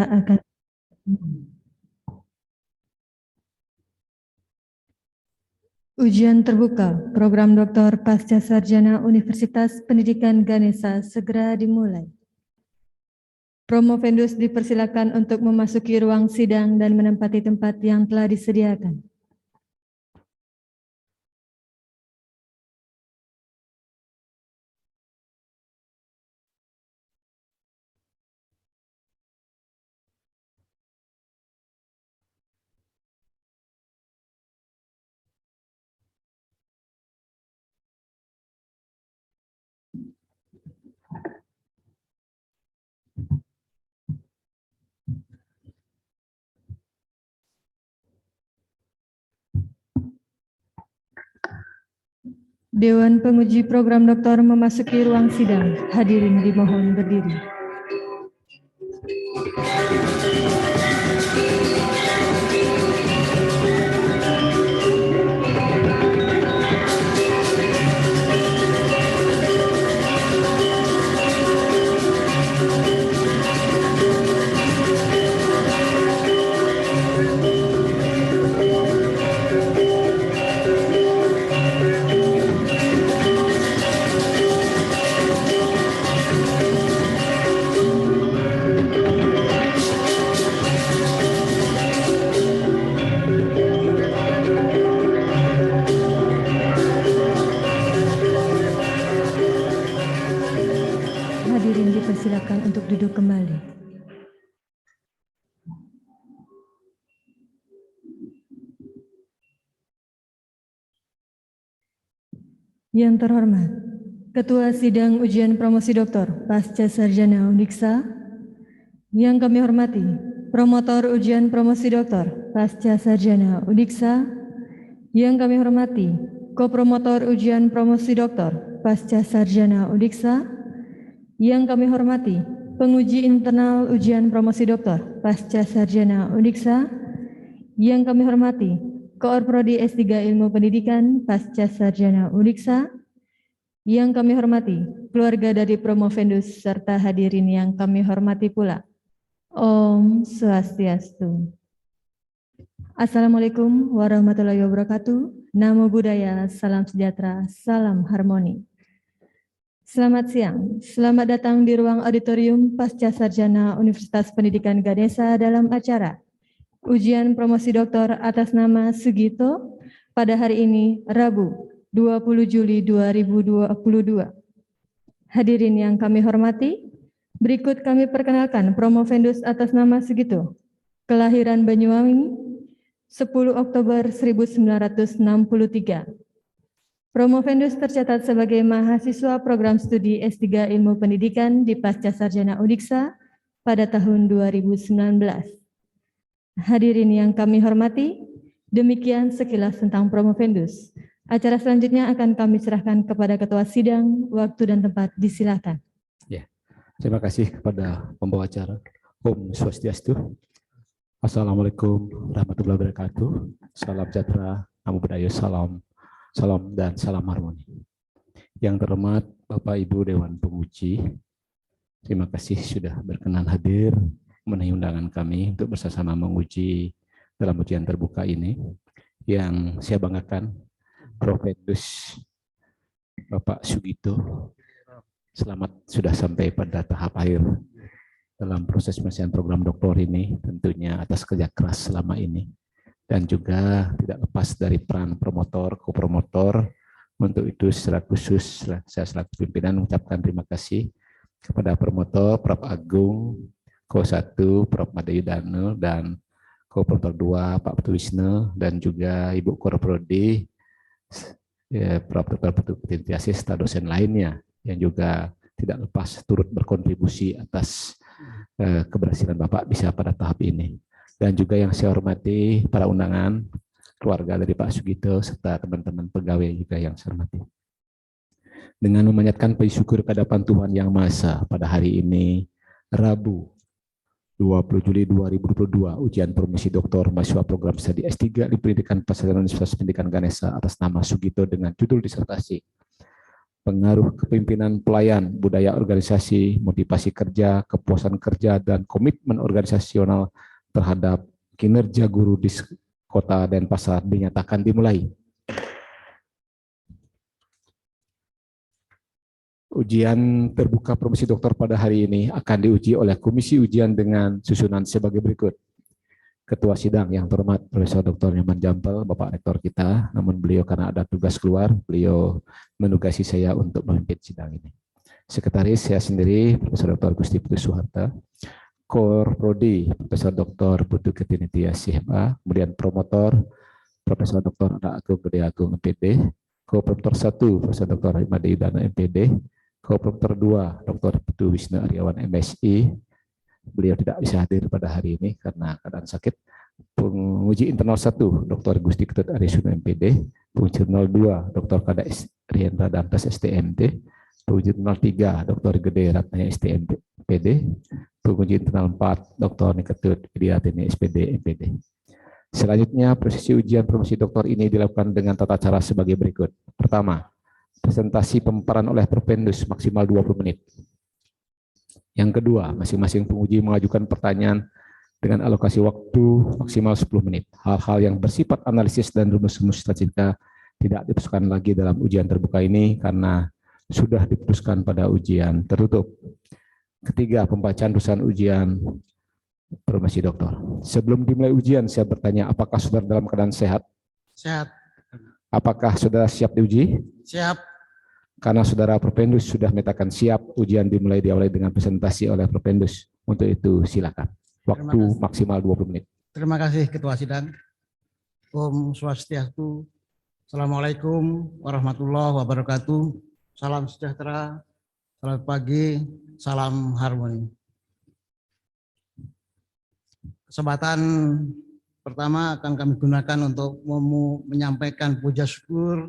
akan ujian terbuka program Doktor Pasca Sarjana Universitas Pendidikan Ganesha segera dimulai. Promovendus dipersilakan untuk memasuki ruang sidang dan menempati tempat yang telah disediakan. Dewan Penguji Program Doktor memasuki ruang sidang. Hadirin dimohon berdiri. Hadirin dipersilakan untuk duduk kembali. Yang terhormat, Ketua Sidang Ujian Promosi Doktor Pasca Sarjana Uniksa. Yang kami hormati, Promotor Ujian Promosi Doktor Pasca Sarjana Uniksa. Yang kami hormati, Kopromotor Ujian Promosi Doktor Pasca Sarjana Uniksa. Yang kami hormati, Penguji Internal Ujian Promosi Doktor Pasca Sarjana Uniksa. Yang kami hormati, Koor Prodi S3 Ilmu Pendidikan Pasca Sarjana Uniksa. Yang kami hormati, keluarga dari Promovendus serta hadirin yang kami hormati pula. Om Swastiastu. Assalamualaikum warahmatullahi wabarakatuh. Namo Buddhaya, salam sejahtera, salam harmoni. Selamat siang, selamat datang di ruang auditorium Pasca Sarjana Universitas Pendidikan Ganesha dalam acara Ujian Promosi Doktor atas nama Sugito pada hari ini, Rabu, 20 Juli 2022. Hadirin yang kami hormati, berikut kami perkenalkan Promovendus atas nama Sugito. Kelahiran Banyuwangi, 10 Oktober 1963. Promovendus tercatat sebagai mahasiswa program studi S3 Ilmu Pendidikan di Pasca Sarjana Uniksa pada tahun 2019. Hadirin yang kami hormati, demikian sekilas tentang Promovendus. Acara selanjutnya akan kami serahkan kepada Ketua Sidang, waktu dan tempat disilakan. Ya, terima kasih kepada pembawa acara. Om Swastiastu. Assalamualaikum warahmatullahi wabarakatuh. Salam sejahtera, namo buddhaya, salam dan salam harmoni. Yang terhormat Bapak Ibu Dewan Penguji, terima kasih sudah berkenan hadir memenuhi undangan kami untuk bersama-sama menguji dalam ujian terbuka ini. Yang saya banggakan, Promovendus Bapak Sugito, selamat sudah sampai pada tahap akhir dalam proses penyelesaian program doktor ini, tentunya atas kerja keras selama ini. Dan juga tidak lepas dari peran promotor, kopromotor. Untuk itu secara khusus saya selaku pimpinan mengucapkan terima kasih kepada promotor Prof. Agung, Ko1 Prof. Madayudana, dan Kopromotor 2 Pak Putu Wisnu, dan juga Ibu Korprodi Prof. Dr. Putu Putintiasi serta dosen lainnya yang juga tidak lepas turut berkontribusi atas keberhasilan Bapak bisa pada tahap ini. Dan juga yang saya hormati para undangan, keluarga dari Pak Sugito, serta teman-teman pegawai juga yang saya hormati. Dengan memanjatkan puji syukur kehadapan Tuhan Yang Maha Esa, pada hari ini, Rabu, 20 Juli 2022, ujian promosi doktor mahasiswa program studi S3 di Pendidikan Pasca Sarjana Universitas Pendidikan Ganesha atas nama Sugito dengan judul disertasi pengaruh kepemimpinan pelayan, budaya organisasi, motivasi kerja, kepuasan kerja, dan komitmen organisasional terhadap kinerja guru di Kota Denpasar dinyatakan dimulai. Ujian terbuka promosi doktor pada hari ini akan diuji oleh Komisi Ujian dengan susunan sebagai berikut. Ketua Sidang yang terhormat Profesor Dr. Nyoman Jampel, Bapak Rektor kita, namun beliau karena ada tugas keluar, beliau menugasi saya untuk memimpin sidang ini. Sekretaris saya sendiri, Profesor Dr. Gusti Putu Suharta, Kor Prodi, Profesor Dr. Putu Ketinitia CMA, kemudian promotor, Profesor Dr. Ada Agung Gede Agung MPD, Co-Promotor 1, Profesor Dr. Imade Yudana MPD, Co-Promotor 2, Dr. Putu Wisnu Aryawan MSI, beliau tidak bisa hadir pada hari ini karena keadaan sakit. Penguji internal 1, Dr. Gusti Ketut Arisuna MPD, penguji internal 2, Dr. Kada Rihendra Dantas STMT, penguji internal 3, Dr. Gede Ratnaya STMPD, penguji internal 4, Dr. Niketut Widiatini SPD MPD. Selanjutnya, prosesi ujian promosi doktor ini dilakukan dengan tata cara sebagai berikut. Pertama, presentasi pemaparan oleh Propendus maksimal 20 menit. Yang kedua, masing-masing penguji mengajukan pertanyaan dengan alokasi waktu maksimal 10 menit. Hal-hal yang bersifat analisis dan rumus-rumus statistika tidak diputuskan lagi dalam ujian terbuka ini karena sudah diputuskan pada ujian tertutup. Ketiga, pembacaan tulisan ujian promosi doktor. Sebelum dimulai ujian, saya bertanya, apakah saudara dalam keadaan sehat? Sehat. Apakah saudara siap diuji? Siap. Karena saudara Propendus sudah menyatakan siap, ujian dimulai diawali dengan presentasi oleh Propendus. Untuk itu silakan. Waktu maksimal 20 menit. Terima kasih Ketua Sidang. Om Swastiastu. Assalamualaikum warahmatullahi wabarakatuh. Salam sejahtera, selamat pagi, salam harmoni. Kesempatan pertama akan kami gunakan untuk menyampaikan puja syukur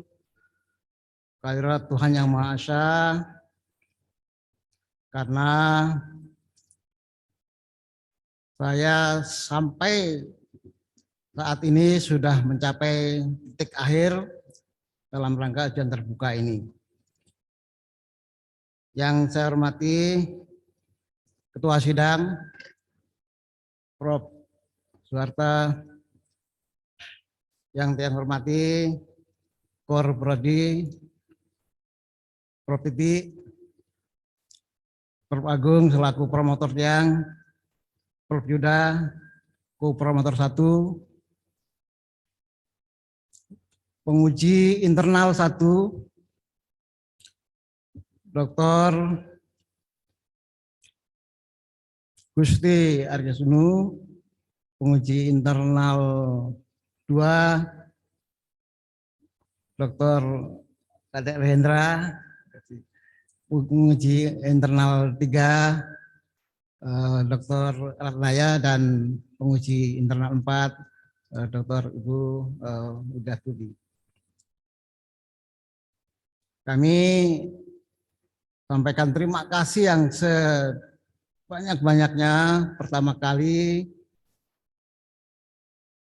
kehadirat Tuhan Yang Maha Esa, karena saya sampai saat ini sudah mencapai titik akhir dalam rangka ujian terbuka ini. Yang saya hormati Ketua Sidang, Prof. Suharta, yang saya hormati Kor Prodi, Prof. Titi, Prof. Agung selaku promotor yang, Prof. Yuda, Co-Promotor 1, penguji internal 1, Dr. Gusti Aryasunu, penguji internal 2, Dr. Kadek Rihendra, penguji internal 3, Dr. Ratnaya, dan penguji internal 4, Dr. Ibu Udah Tudi. Kami sampaikan terima kasih yang sebanyak-banyaknya pertama kali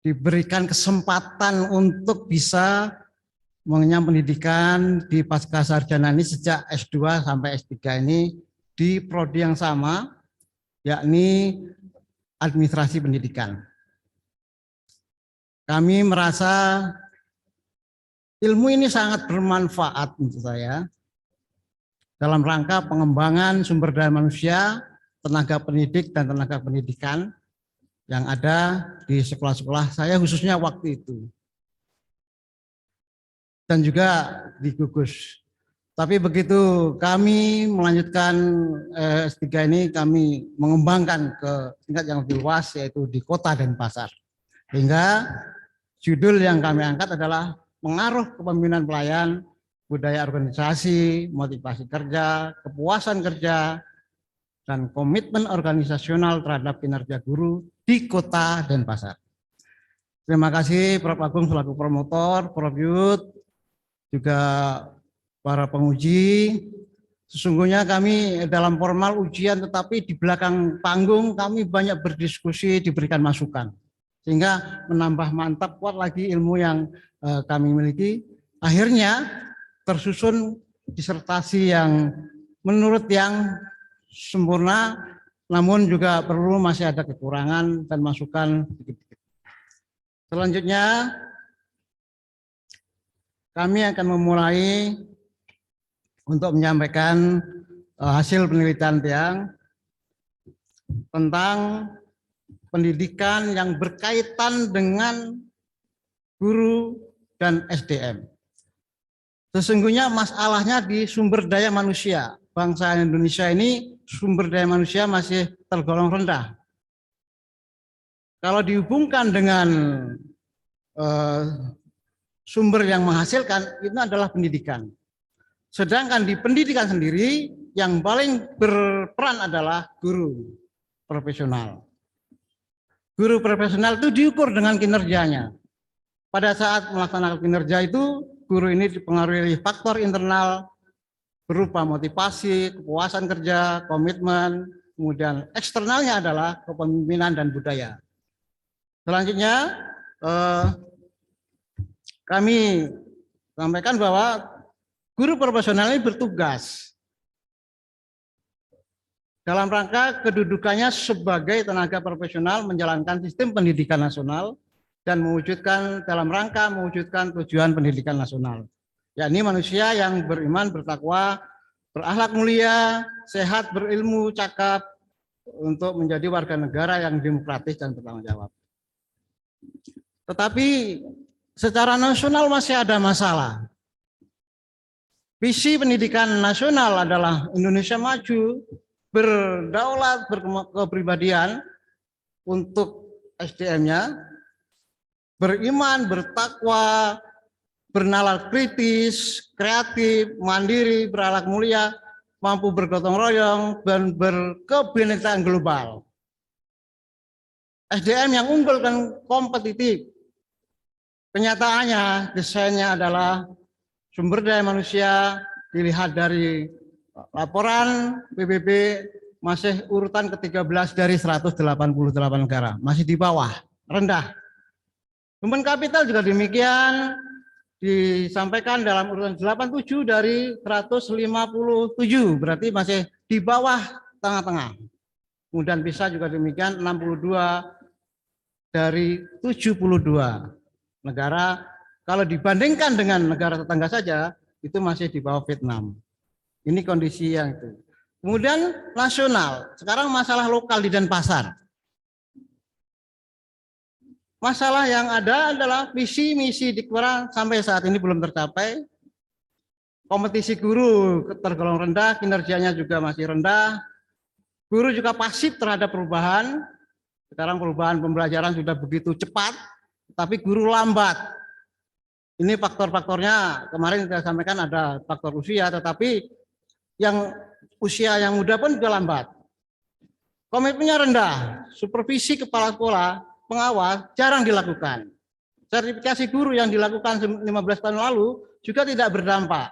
diberikan kesempatan untuk bisa mengenyam pendidikan di pasca sarjana ini sejak S2 sampai S3 ini di prodi yang sama, yakni administrasi pendidikan. Kami merasa ilmu ini sangat bermanfaat untuk saya dalam rangka pengembangan sumber daya manusia, tenaga pendidik dan tenaga pendidikan yang ada di sekolah-sekolah saya khususnya waktu itu. Dan juga di gugus. Tapi begitu kami melanjutkan S3 ini, kami mengembangkan ke tingkat yang lebih luas, yaitu di Kota Denpasar. Hingga judul yang kami angkat adalah Pengaruh Kepemimpinan Pelayan, Budaya Organisasi, Motivasi Kerja, Kepuasan Kerja, dan Komitmen Organisasional terhadap Kinerja Guru di Kota Denpasar. Terima kasih Prof. Agung selaku promotor, Prof. Yud, juga para penguji. Sesungguhnya kami dalam formal ujian, tetapi di belakang panggung kami banyak berdiskusi, diberikan masukan, sehingga menambah mantap kuat lagi ilmu yang kami miliki. Akhirnya tersusun disertasi yang menurut yang sempurna, namun juga perlu masih ada kekurangan dan masukan dikit-dikit. Selanjutnya, kami akan memulai untuk menyampaikan hasil penelitian Tiang tentang pendidikan yang berkaitan dengan guru dan SDM. Sesungguhnya masalahnya di sumber daya manusia. Bangsa Indonesia ini sumber daya manusia masih tergolong rendah. Kalau dihubungkan dengan sumber yang menghasilkan, itu adalah pendidikan. Sedangkan di pendidikan sendiri yang paling berperan adalah guru profesional. Guru profesional itu diukur dengan kinerjanya. Pada saat melaksanakan kinerja itu, guru ini dipengaruhi oleh faktor internal berupa motivasi, kepuasan kerja, komitmen, kemudian eksternalnya adalah kepemimpinan dan budaya. Selanjutnya, kami sampaikan bahwa guru profesional ini bertugas dalam rangka kedudukannya sebagai tenaga profesional menjalankan sistem pendidikan nasional dan mewujudkan dalam rangka mewujudkan tujuan pendidikan nasional, yakni manusia yang beriman, bertakwa, berakhlak mulia, sehat, berilmu, cakap, untuk menjadi warga negara yang demokratis dan bertanggung jawab. Tetapi secara nasional masih ada masalah. Visi pendidikan nasional adalah Indonesia maju, berdaulat, berkepribadian untuk SDM-nya, beriman, bertakwa, bernalar kritis, kreatif, mandiri, berakhlak mulia, mampu bergotong royong, dan berkebinekaan global. SDM yang unggul dan kompetitif. Kenyataannya desainnya adalah sumber daya manusia dilihat dari laporan PBB masih urutan ke-13 dari 188 negara, masih di bawah, rendah. Human capital juga demikian, disampaikan dalam urutan 87 dari 157, berarti masih di bawah tengah-tengah. Kemudian bisa juga demikian 62 dari 72 negara. Kalau dibandingkan dengan negara tetangga saja, itu masih di bawah Vietnam. Ini kondisi yang itu. Kemudian nasional, sekarang masalah lokal di Denpasar. Masalah yang ada adalah visi misi Dikbara sampai saat ini belum tercapai. Kompetisi guru tergolong rendah, kinerjanya juga masih rendah. Guru juga pasif terhadap perubahan. Sekarang perubahan pembelajaran sudah begitu cepat, tapi guru lambat. Ini faktor-faktornya kemarin kita sampaikan ada faktor usia, tetapi yang usia yang muda pun juga lambat. Komitmennya rendah, supervisi kepala sekolah, pengawas jarang dilakukan. Sertifikasi guru yang dilakukan 15 tahun lalu juga tidak berdampak.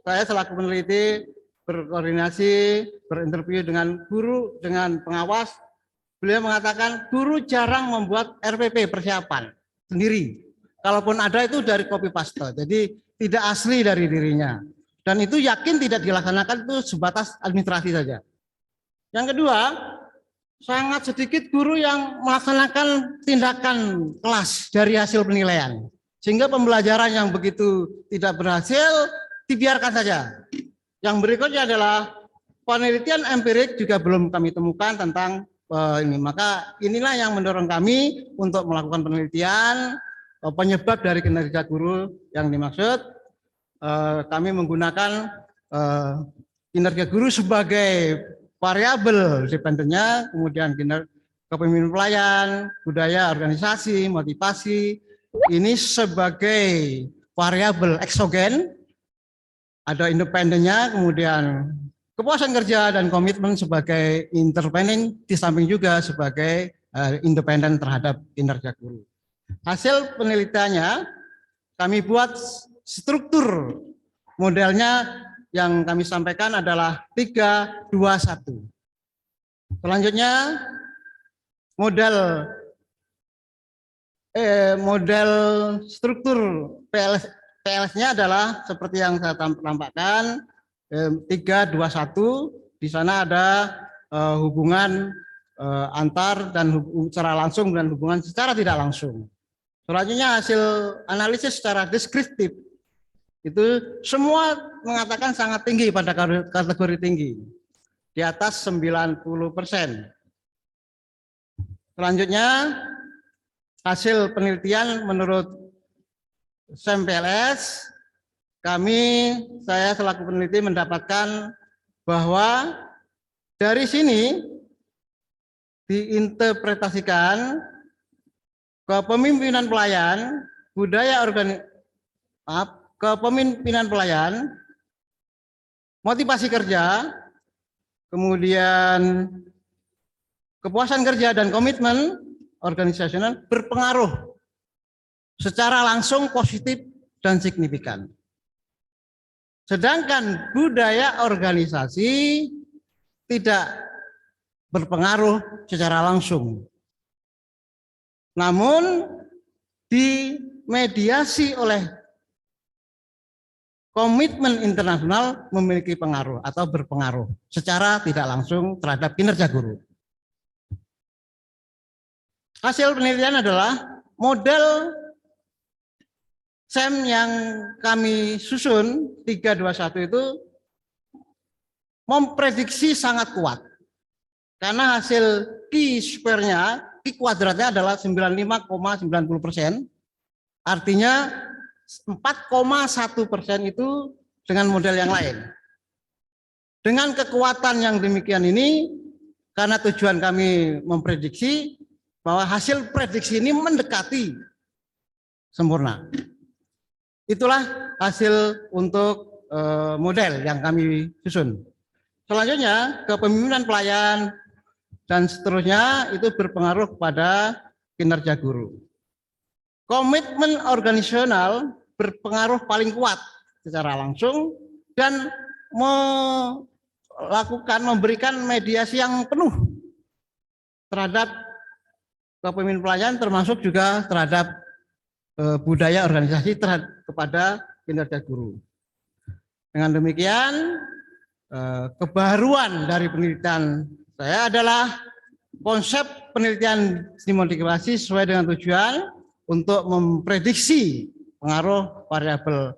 Saya selaku peneliti berkoordinasi, berinterview dengan guru, dengan pengawas. Beliau mengatakan guru jarang membuat RPP persiapan sendiri. Kalaupun ada itu dari copy paste, jadi tidak asli dari dirinya. Dan itu yakin tidak dilaksanakan, itu sebatas administrasi saja. Yang kedua, sangat sedikit guru yang melaksanakan tindakan kelas dari hasil penilaian. Sehingga pembelajaran yang begitu tidak berhasil dibiarkan saja. Yang berikutnya adalah penelitian empirik juga belum kami temukan tentang ini. Maka inilah yang mendorong kami untuk melakukan penelitian penyebab dari kinerja guru yang dimaksud. Kami menggunakan kinerja guru sebagai variabel dependennya, kemudian kepemimpinan pelayan, budaya, organisasi, motivasi, ini sebagai variabel eksogen, ada independennya, kemudian kepuasan kerja dan komitmen sebagai intervening, di samping juga sebagai independen terhadap kinerja guru. Hasil penelitiannya, kami buat struktur modelnya yang kami sampaikan adalah 3-2-1. Selanjutnya model struktur PLS-nya adalah seperti yang saya tampakkan 321. Di sana ada hubungan antar dan secara langsung dan hubungan secara tidak langsung. Selanjutnya hasil analisis secara deskriptif itu semua mengatakan sangat tinggi pada kategori tinggi, di atas 90%. Selanjutnya hasil penelitian menurut SEM-PLS, saya selaku peneliti mendapatkan bahwa dari sini diinterpretasikan kepemimpinan pelayan, kepemimpinan pelayan, motivasi kerja, kemudian kepuasan kerja dan komitmen organisasional berpengaruh secara langsung positif dan signifikan. Sedangkan budaya organisasi tidak berpengaruh secara langsung. Namun dimediasi oleh komitmen internasional memiliki pengaruh atau berpengaruh secara tidak langsung terhadap kinerja guru. Hasil penelitian adalah model SEM yang kami susun 321 itu memprediksi sangat kuat. Karena hasil Q-square-nya, Q-kuadratnya adalah 95,90%. Artinya 4,1% itu dengan model yang lain. Dengan kekuatan yang demikian ini, karena tujuan kami memprediksi bahwa hasil prediksi ini mendekati sempurna. Itulah hasil untuk model yang kami susun. Selanjutnya, kepemimpinan pelayan dan seterusnya itu berpengaruh kepada kinerja guru. Komitmen organisasional berpengaruh paling kuat secara langsung dan memberikan mediasi yang penuh terhadap kepemimpinan pelayan, termasuk juga terhadap budaya organisasi kepada kinerja guru. Dengan demikian, kebaruan dari penelitian saya adalah konsep penelitian studi motivasi sesuai dengan tujuan untuk memprediksi pengaruh variabel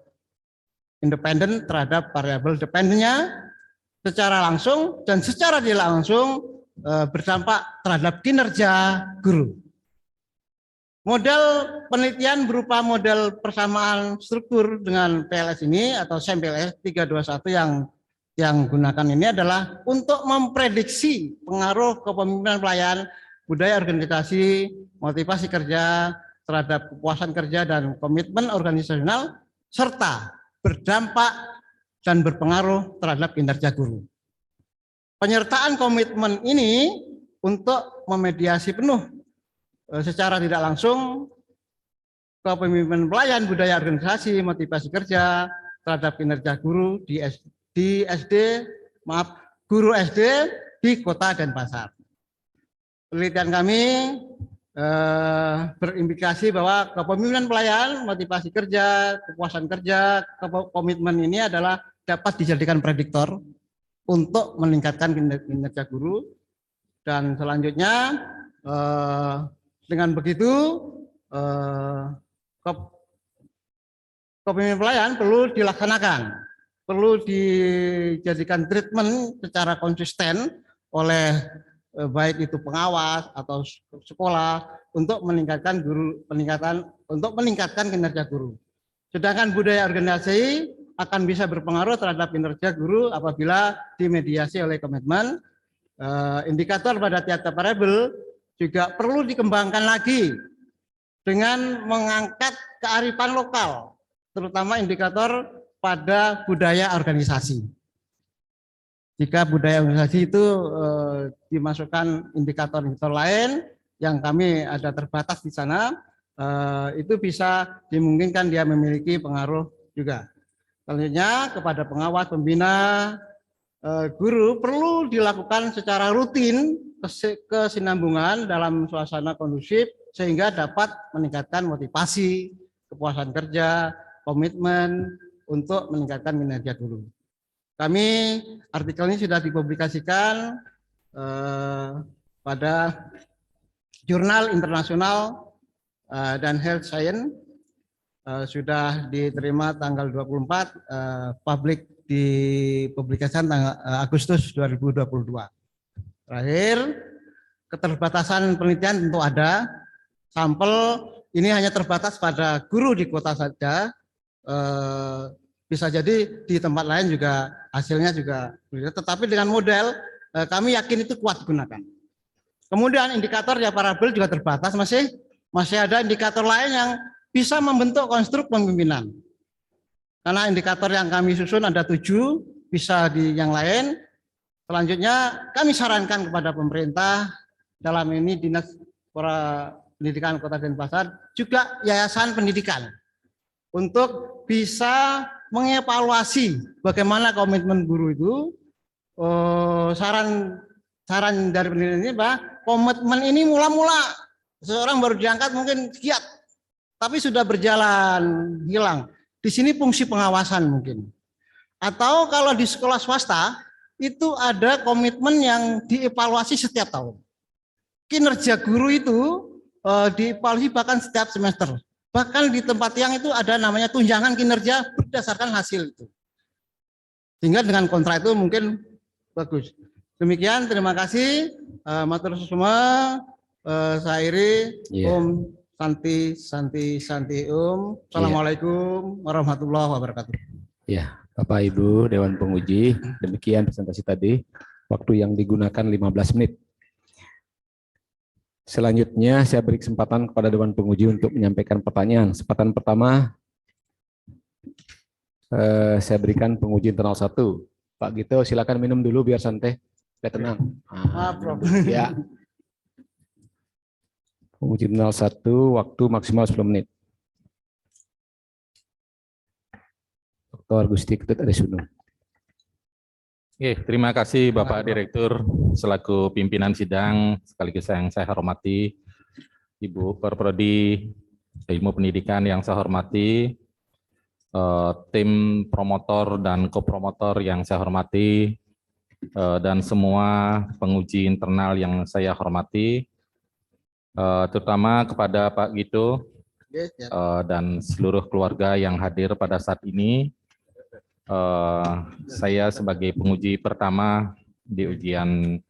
independen terhadap variabel dependennya secara langsung dan secara tidak langsung berdampak terhadap kinerja guru. Model penelitian berupa model persamaan struktur dengan PLS ini atau SEM-PLS 321 yang gunakan ini adalah untuk memprediksi pengaruh kepemimpinan pelayan, budaya organisasi, motivasi kerja terhadap kepuasan kerja dan komitmen organisasional serta berdampak dan berpengaruh terhadap kinerja guru. Penyertaan komitmen ini untuk memediasi penuh secara tidak langsung kepemimpinan pelayan, budaya organisasi, motivasi kerja terhadap kinerja guru guru SD di Kota Denpasar. Penelitian kami berimplikasi bahwa kepemimpinan pelayan, motivasi kerja, kepuasan kerja, komitmen ini adalah dapat dijadikan prediktor untuk meningkatkan kinerja guru. Dan selanjutnya dengan begitu kepemimpinan pelayan perlu dilaksanakan, perlu dijadikan treatment secara konsisten oleh baik itu pengawas atau sekolah untuk meningkatkan kinerja guru. Sedangkan budaya organisasi akan bisa berpengaruh terhadap kinerja guru apabila dimediasi oleh komitmen. Indikator pada tiap-tiap variabel juga perlu dikembangkan lagi dengan mengangkat kearifan lokal, terutama indikator pada budaya organisasi. Jika budaya organisasi itu dimasukkan indikator-indikator lain yang kami ada terbatas di sana, itu bisa dimungkinkan dia memiliki pengaruh juga. Selanjutnya kepada pengawas, pembina, guru perlu dilakukan secara rutin kesinambungan dalam suasana kondusif sehingga dapat meningkatkan motivasi, kepuasan kerja, komitmen untuk meningkatkan kinerja guru. Kami artikel ini sudah dipublikasikan pada jurnal internasional dan health science, sudah diterima tanggal 24, publik dipublikasikan tanggal Agustus 2022. Terakhir, keterbatasan penelitian tentu ada. Sampel ini hanya terbatas pada guru di kota saja. Bisa jadi di tempat lain juga hasilnya juga berbeda, tetapi dengan model kami yakin itu kuat digunakan. Kemudian indikator ya parabel juga terbatas, masih ada indikator lain yang bisa membentuk konstruk pemimpinan. Karena indikator yang kami susun ada 7, bisa di yang lain. Selanjutnya kami sarankan kepada pemerintah, dalam ini Dinas Pendidikan Kota Denpasar, juga yayasan pendidikan, untuk bisa mengevaluasi bagaimana komitmen guru itu. Saran dari penelitian ini, Pak, komitmen ini mula-mula seseorang baru diangkat mungkin giat, tapi sudah berjalan hilang. Di sini fungsi pengawasan mungkin. Atau kalau di sekolah swasta itu ada komitmen yang dievaluasi setiap tahun. Kinerja guru itu dievaluasi bahkan setiap semester. Bahkan di tempat yang itu ada namanya tunjangan kinerja berdasarkan hasil itu. Sehingga dengan kontrak itu mungkin bagus. Demikian, terima kasih. Matur semua. Saya Iri, Om Santi Om. Assalamualaikum warahmatullahi wabarakatuh. Ya, Bapak Ibu Dewan Penguji, demikian presentasi tadi. Waktu yang digunakan 15 menit. Selanjutnya saya beri kesempatan kepada Dewan Penguji untuk menyampaikan pertanyaan. Kesempatan pertama saya berikan penguji internal 1. Pak Gito, silakan minum dulu biar santai, biar tenang. Ya. Penguji internal 1, waktu maksimal 10 menit. Dr. Gusti Ketut Adesuno. Oke, terima kasih Bapak Direktur selaku pimpinan sidang, sekaligus yang saya hormati Ibu Perprodi Ilmu Pendidikan yang saya hormati, tim promotor dan kopromotor yang saya hormati, dan semua penguji internal yang saya hormati, terutama kepada Pak Gito dan seluruh keluarga yang hadir pada saat ini. Saya sebagai penguji pertama di ujian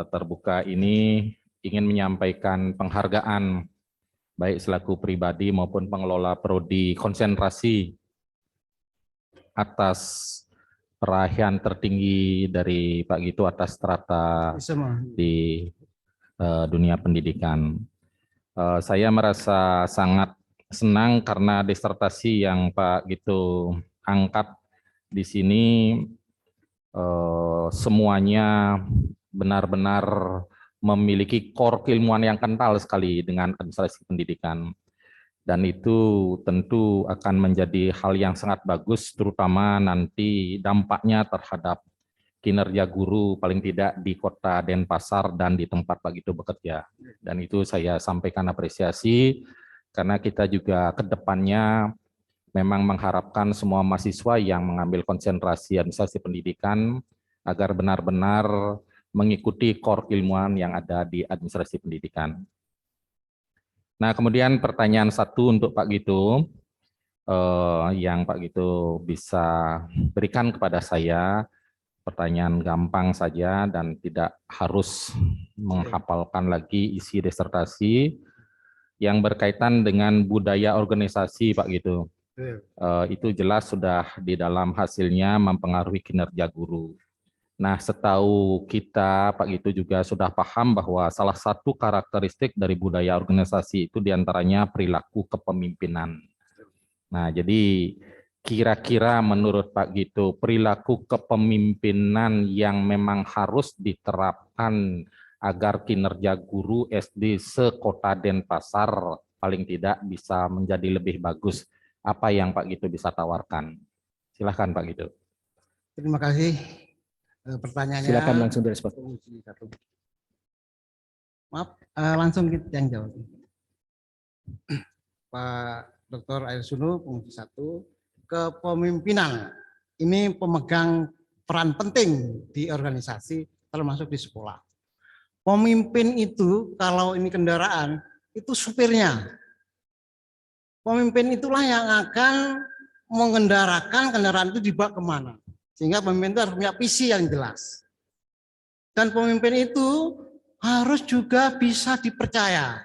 terbuka ini ingin menyampaikan penghargaan baik selaku pribadi maupun pengelola prodi konsentrasi atas peraihan tertinggi dari Pak Gito atas strata di dunia pendidikan. Saya merasa sangat senang karena disertasi yang Pak Gito angkat di sini semuanya benar-benar memiliki core keilmuan yang kental sekali dengan administrasi pendidikan, dan itu tentu akan menjadi hal yang sangat bagus, terutama nanti dampaknya terhadap kinerja guru paling tidak di Kota Denpasar dan di tempat Pak Gito bekerja. Dan itu saya sampaikan apresiasi karena kita juga ke depannya memang mengharapkan semua mahasiswa yang mengambil konsentrasi administrasi pendidikan agar benar-benar mengikuti core keilmuan yang ada di administrasi pendidikan. Nah, kemudian pertanyaan 1 untuk Pak Gito, yang Pak Gito bisa berikan kepada saya, pertanyaan gampang saja dan tidak harus menghafalkan lagi isi disertasi, yang berkaitan dengan budaya organisasi Pak Gito. Itu jelas sudah di dalam hasilnya mempengaruhi kinerja guru. Nah, setahu kita Pak Gito juga sudah paham bahwa salah satu karakteristik dari budaya organisasi itu diantaranya perilaku kepemimpinan. Nah, jadi kira-kira menurut Pak Gito perilaku kepemimpinan yang memang harus diterapkan agar kinerja guru SD se-Kota Denpasar paling tidak bisa menjadi lebih bagus. Apa yang Pak Gito bisa tawarkan? Silahkan Pak Gito. Terima kasih. Pertanyaannya. Silakan langsung direspon. Maaf, langsung yang jawab. Pak Dr. Airsuno, penguji 1, kepemimpinan. Ini pemegang peran penting di organisasi, termasuk di sekolah. Pemimpin itu, kalau ini kendaraan, itu supirnya. Pemimpin itulah yang akan mengendarakan kendaraan itu dibawa kemana. Sehingga pemimpin itu harus punya visi yang jelas. Dan pemimpin itu harus juga bisa dipercaya.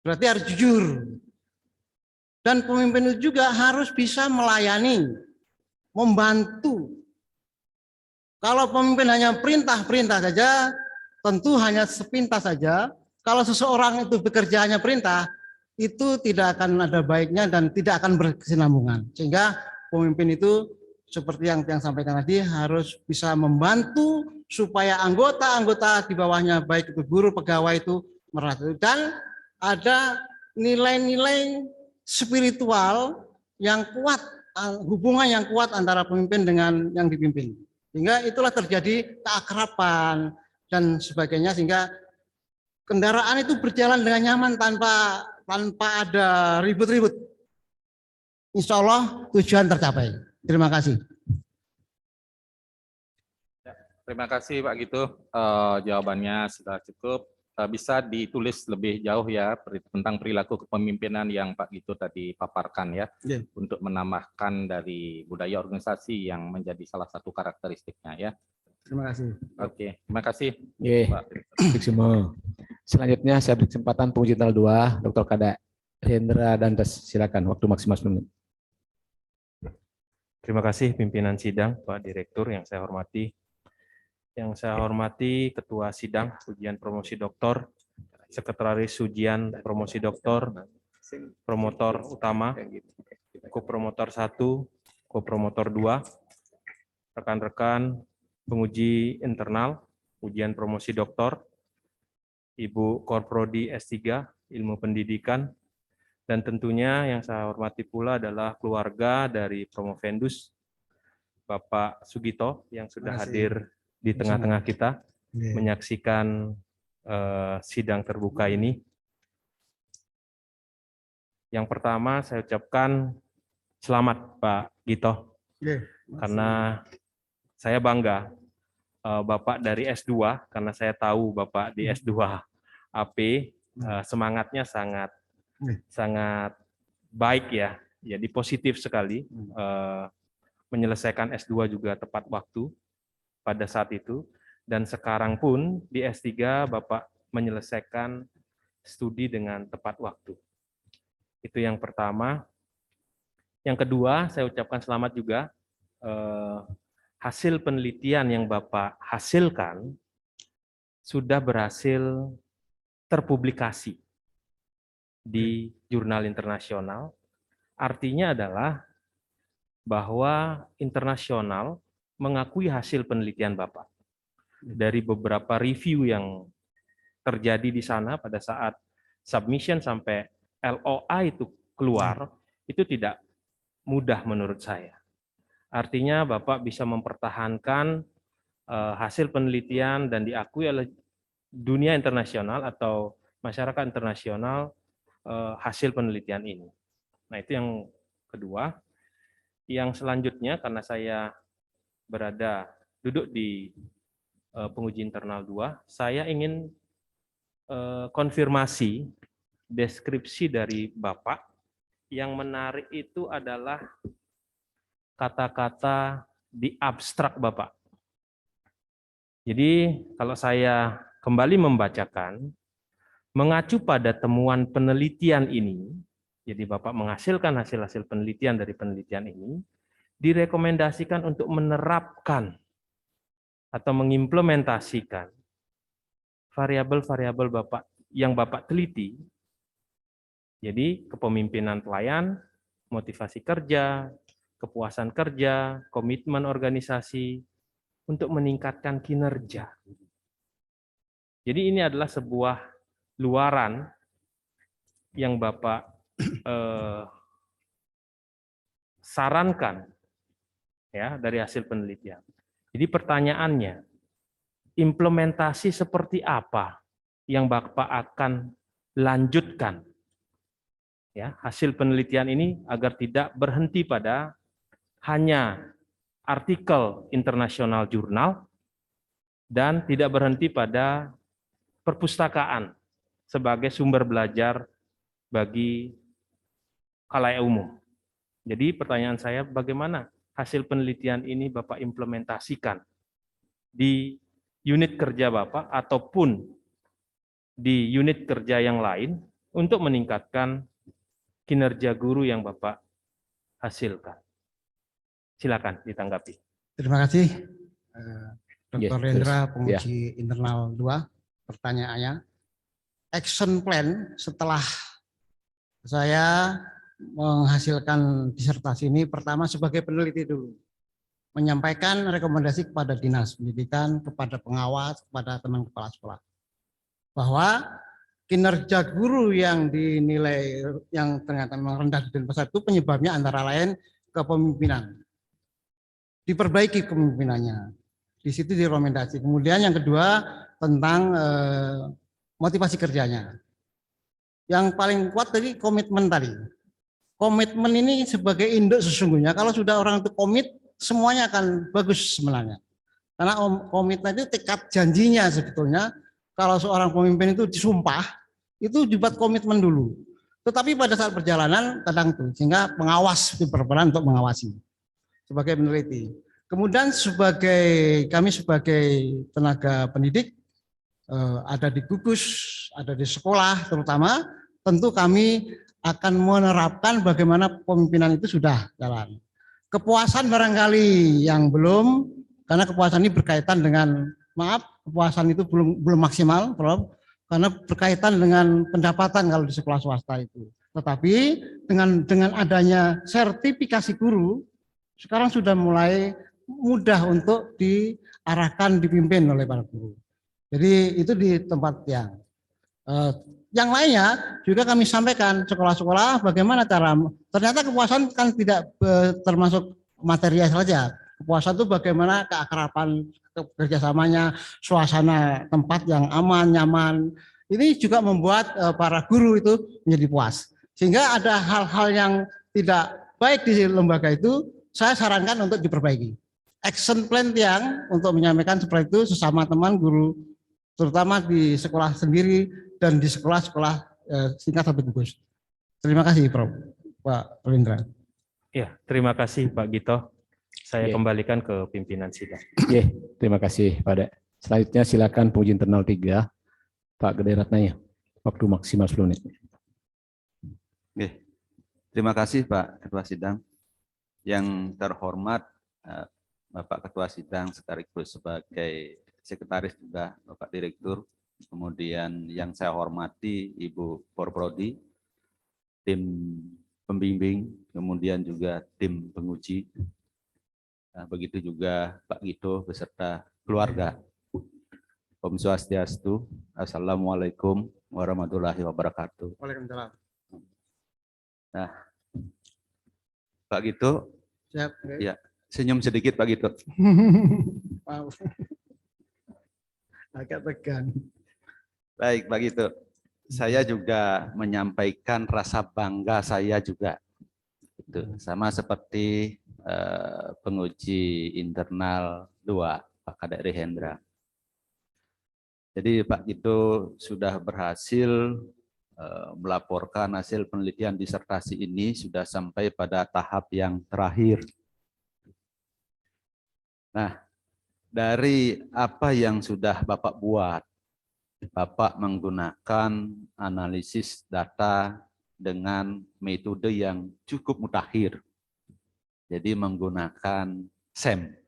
Berarti harus jujur. Dan pemimpin itu juga harus bisa melayani, membantu. Kalau pemimpin hanya perintah-perintah saja, tentu hanya sepintas saja. Kalau seseorang itu bekerja hanya perintah, itu tidak akan ada baiknya dan tidak akan berkesinambungan. Sehingga pemimpin itu seperti yang sampaikan tadi harus bisa membantu supaya anggota-anggota di bawahnya, baik itu guru, pegawai itu merasa. Dan ada nilai-nilai spiritual yang kuat, hubungan yang kuat antara pemimpin dengan yang dipimpin. Sehingga itulah terjadi keakraban dan sebagainya, sehingga kendaraan itu berjalan dengan nyaman tanpa ada ribut-ribut. Insya Allah tujuan tercapai. Terima kasih. Terima kasih Pak Gitu. Jawabannya sudah cukup. Bisa ditulis lebih jauh ya tentang perilaku kepemimpinan yang Pak Gitu tadi paparkan ya, untuk menambahkan dari budaya organisasi yang menjadi salah satu karakteristiknya ya. Terima kasih. Oke, terima kasih. Pak. Selanjutnya saya beri kesempatan penguji internal 2, Dr. Kada Hendra Dantas, silakan, waktu maksimal 10 menit. Terima kasih pimpinan sidang, Pak Direktur yang saya hormati. Yang saya hormati Ketua Sidang Ujian Promosi Doktor, Sekretaris Ujian Promosi Doktor, Promotor Utama, Kopromotor 1, Kopromotor 2, rekan-rekan penguji internal Ujian Promosi Doktor, Ibu Korprodi S3 Ilmu Pendidikan, dan tentunya yang saya hormati pula adalah keluarga dari Promovendus, Bapak Sugito yang sudah hadir di tengah-tengah kita menyaksikan sidang terbuka ini. Yang pertama saya ucapkan selamat Pak Gito, karena saya bangga Bapak dari S2, karena saya tahu Bapak di S2 AP, semangatnya sangat baik ya, jadi positif sekali, menyelesaikan S2 juga tepat waktu pada saat itu, dan sekarang pun di S3 Bapak menyelesaikan studi dengan tepat waktu. Itu yang pertama. Yang kedua, saya ucapkan selamat juga, hasil penelitian yang Bapak hasilkan sudah berhasil terpublikasi di jurnal internasional. Artinya adalah bahwa internasional mengakui hasil penelitian Bapak. Dari beberapa review yang terjadi di sana pada saat submission sampai LOA itu keluar, itu tidak mudah menurut saya. Artinya Bapak bisa mempertahankan hasil penelitian dan diakui oleh dunia internasional atau masyarakat internasional hasil penelitian ini. Nah, itu yang kedua. Yang selanjutnya, karena saya duduk di penguji internal 2, saya ingin konfirmasi deskripsi dari Bapak. Yang menarik itu adalah kata-kata di abstrak Bapak. Jadi kalau saya kembali membacakan, mengacu pada temuan penelitian ini, jadi Bapak menghasilkan hasil-hasil penelitian dari penelitian ini, direkomendasikan untuk menerapkan atau mengimplementasikan variabel-variabel Bapak yang Bapak teliti. Jadi kepemimpinan pelayan, motivasi kerja, kepuasan kerja, komitmen organisasi untuk meningkatkan kinerja. Jadi ini adalah sebuah luaran yang Bapak sarankan ya dari hasil penelitian. Jadi pertanyaannya, implementasi seperti apa yang Bapak akan lanjutkan ya, hasil penelitian ini agar tidak berhenti pada hanya artikel internasional jurnal dan tidak berhenti pada perpustakaan sebagai sumber belajar bagi khalayak umum. Jadi pertanyaan saya, bagaimana hasil penelitian ini Bapak implementasikan di unit kerja Bapak ataupun di unit kerja yang lain untuk meningkatkan kinerja guru yang Bapak hasilkan? Silakan ditanggapi. Terima kasih, Ya, Dr. Rendra, terus. penguji internal 2. Pertanyaannya, action plan setelah saya menghasilkan disertasi ini, pertama sebagai peneliti dulu, menyampaikan rekomendasi kepada dinas pendidikan, kepada pengawas, kepada teman kepala sekolah, bahwa kinerja guru yang dinilai yang ternyata memang rendah di Denpasar itu penyebabnya antara lain kepemimpinan. Diperbaiki kepemimpinannya. Di situ direkomendasi. Kemudian yang kedua tentang motivasi kerjanya. Yang paling kuat tadi komitmen tadi. Komitmen ini sebagai induk sesungguhnya. Kalau sudah orang itu komit, semuanya akan bagus sebenarnya. Karena komitmen itu tekad janjinya sebetulnya. Kalau seorang pemimpin itu disumpah, itu dibuat komitmen dulu. Tetapi pada saat perjalanan kadang itu, sehingga pengawas itu berperan untuk mengawasi sebagai peneliti. Kemudian kami sebagai tenaga pendidik, ada di gugus, ada di sekolah terutama, tentu kami akan menerapkan bagaimana pemimpinan itu sudah jalan. Kepuasan barangkali yang belum, karena kepuasan ini berkaitan dengan, kepuasan itu belum maksimal, Prof, karena berkaitan dengan pendapatan kalau di sekolah swasta itu. Tetapi dengan adanya sertifikasi guru, sekarang sudah mulai mudah untuk diarahkan, dipimpin oleh para guru. Jadi itu di tempat yang lainnya juga kami sampaikan sekolah-sekolah bagaimana cara. Ternyata kepuasan kan tidak termasuk material saja. Kepuasan itu bagaimana keakraban, kerjasamanya, suasana tempat yang aman, nyaman. Ini juga membuat para guru itu menjadi puas. Sehingga ada hal-hal yang tidak baik di lembaga itu, saya sarankan untuk diperbaiki. Action plan yang untuk menyampaikan seperti itu sesama teman guru, terutama di sekolah sendiri dan di sekolah-sekolah tingkat sampai gugus. Terima kasih, Prof. Pak Rendra. Ya, terima kasih Pak Gito. Saya kembalikan ke pimpinan sidang. Terima kasih Pak Dek. Selanjutnya silakan penguji internal 3, Pak Gede Ratnaya. Waktu maksimal 10 menit. Terima kasih Pak Ketua Sidang. Yang terhormat Bapak Ketua Sidang sekaligus sebagai Sekretaris juga Bapak Direktur, kemudian yang saya hormati Ibu Porprodi, tim pembimbing, kemudian juga tim penguji, begitu juga Pak Gito beserta keluarga. Om Swastiastu, Assalamualaikum warahmatullahi wabarakatuh. Waalaikumsalam. Nah, Pak Gito, siap. Ya, senyum sedikit Pak Gito. Maaf. Agak tegang. Baik, Pak Gito. Saya juga menyampaikan rasa bangga saya juga. Itu sama seperti penguji internal 2, Pak Kadek Hendra. Jadi Pak Gito sudah berhasil melaporkan hasil penelitian disertasi ini sudah sampai pada tahap yang terakhir. Nah, dari apa yang sudah Bapak buat, Bapak menggunakan analisis data dengan metode yang cukup mutakhir. Jadi menggunakan SEM,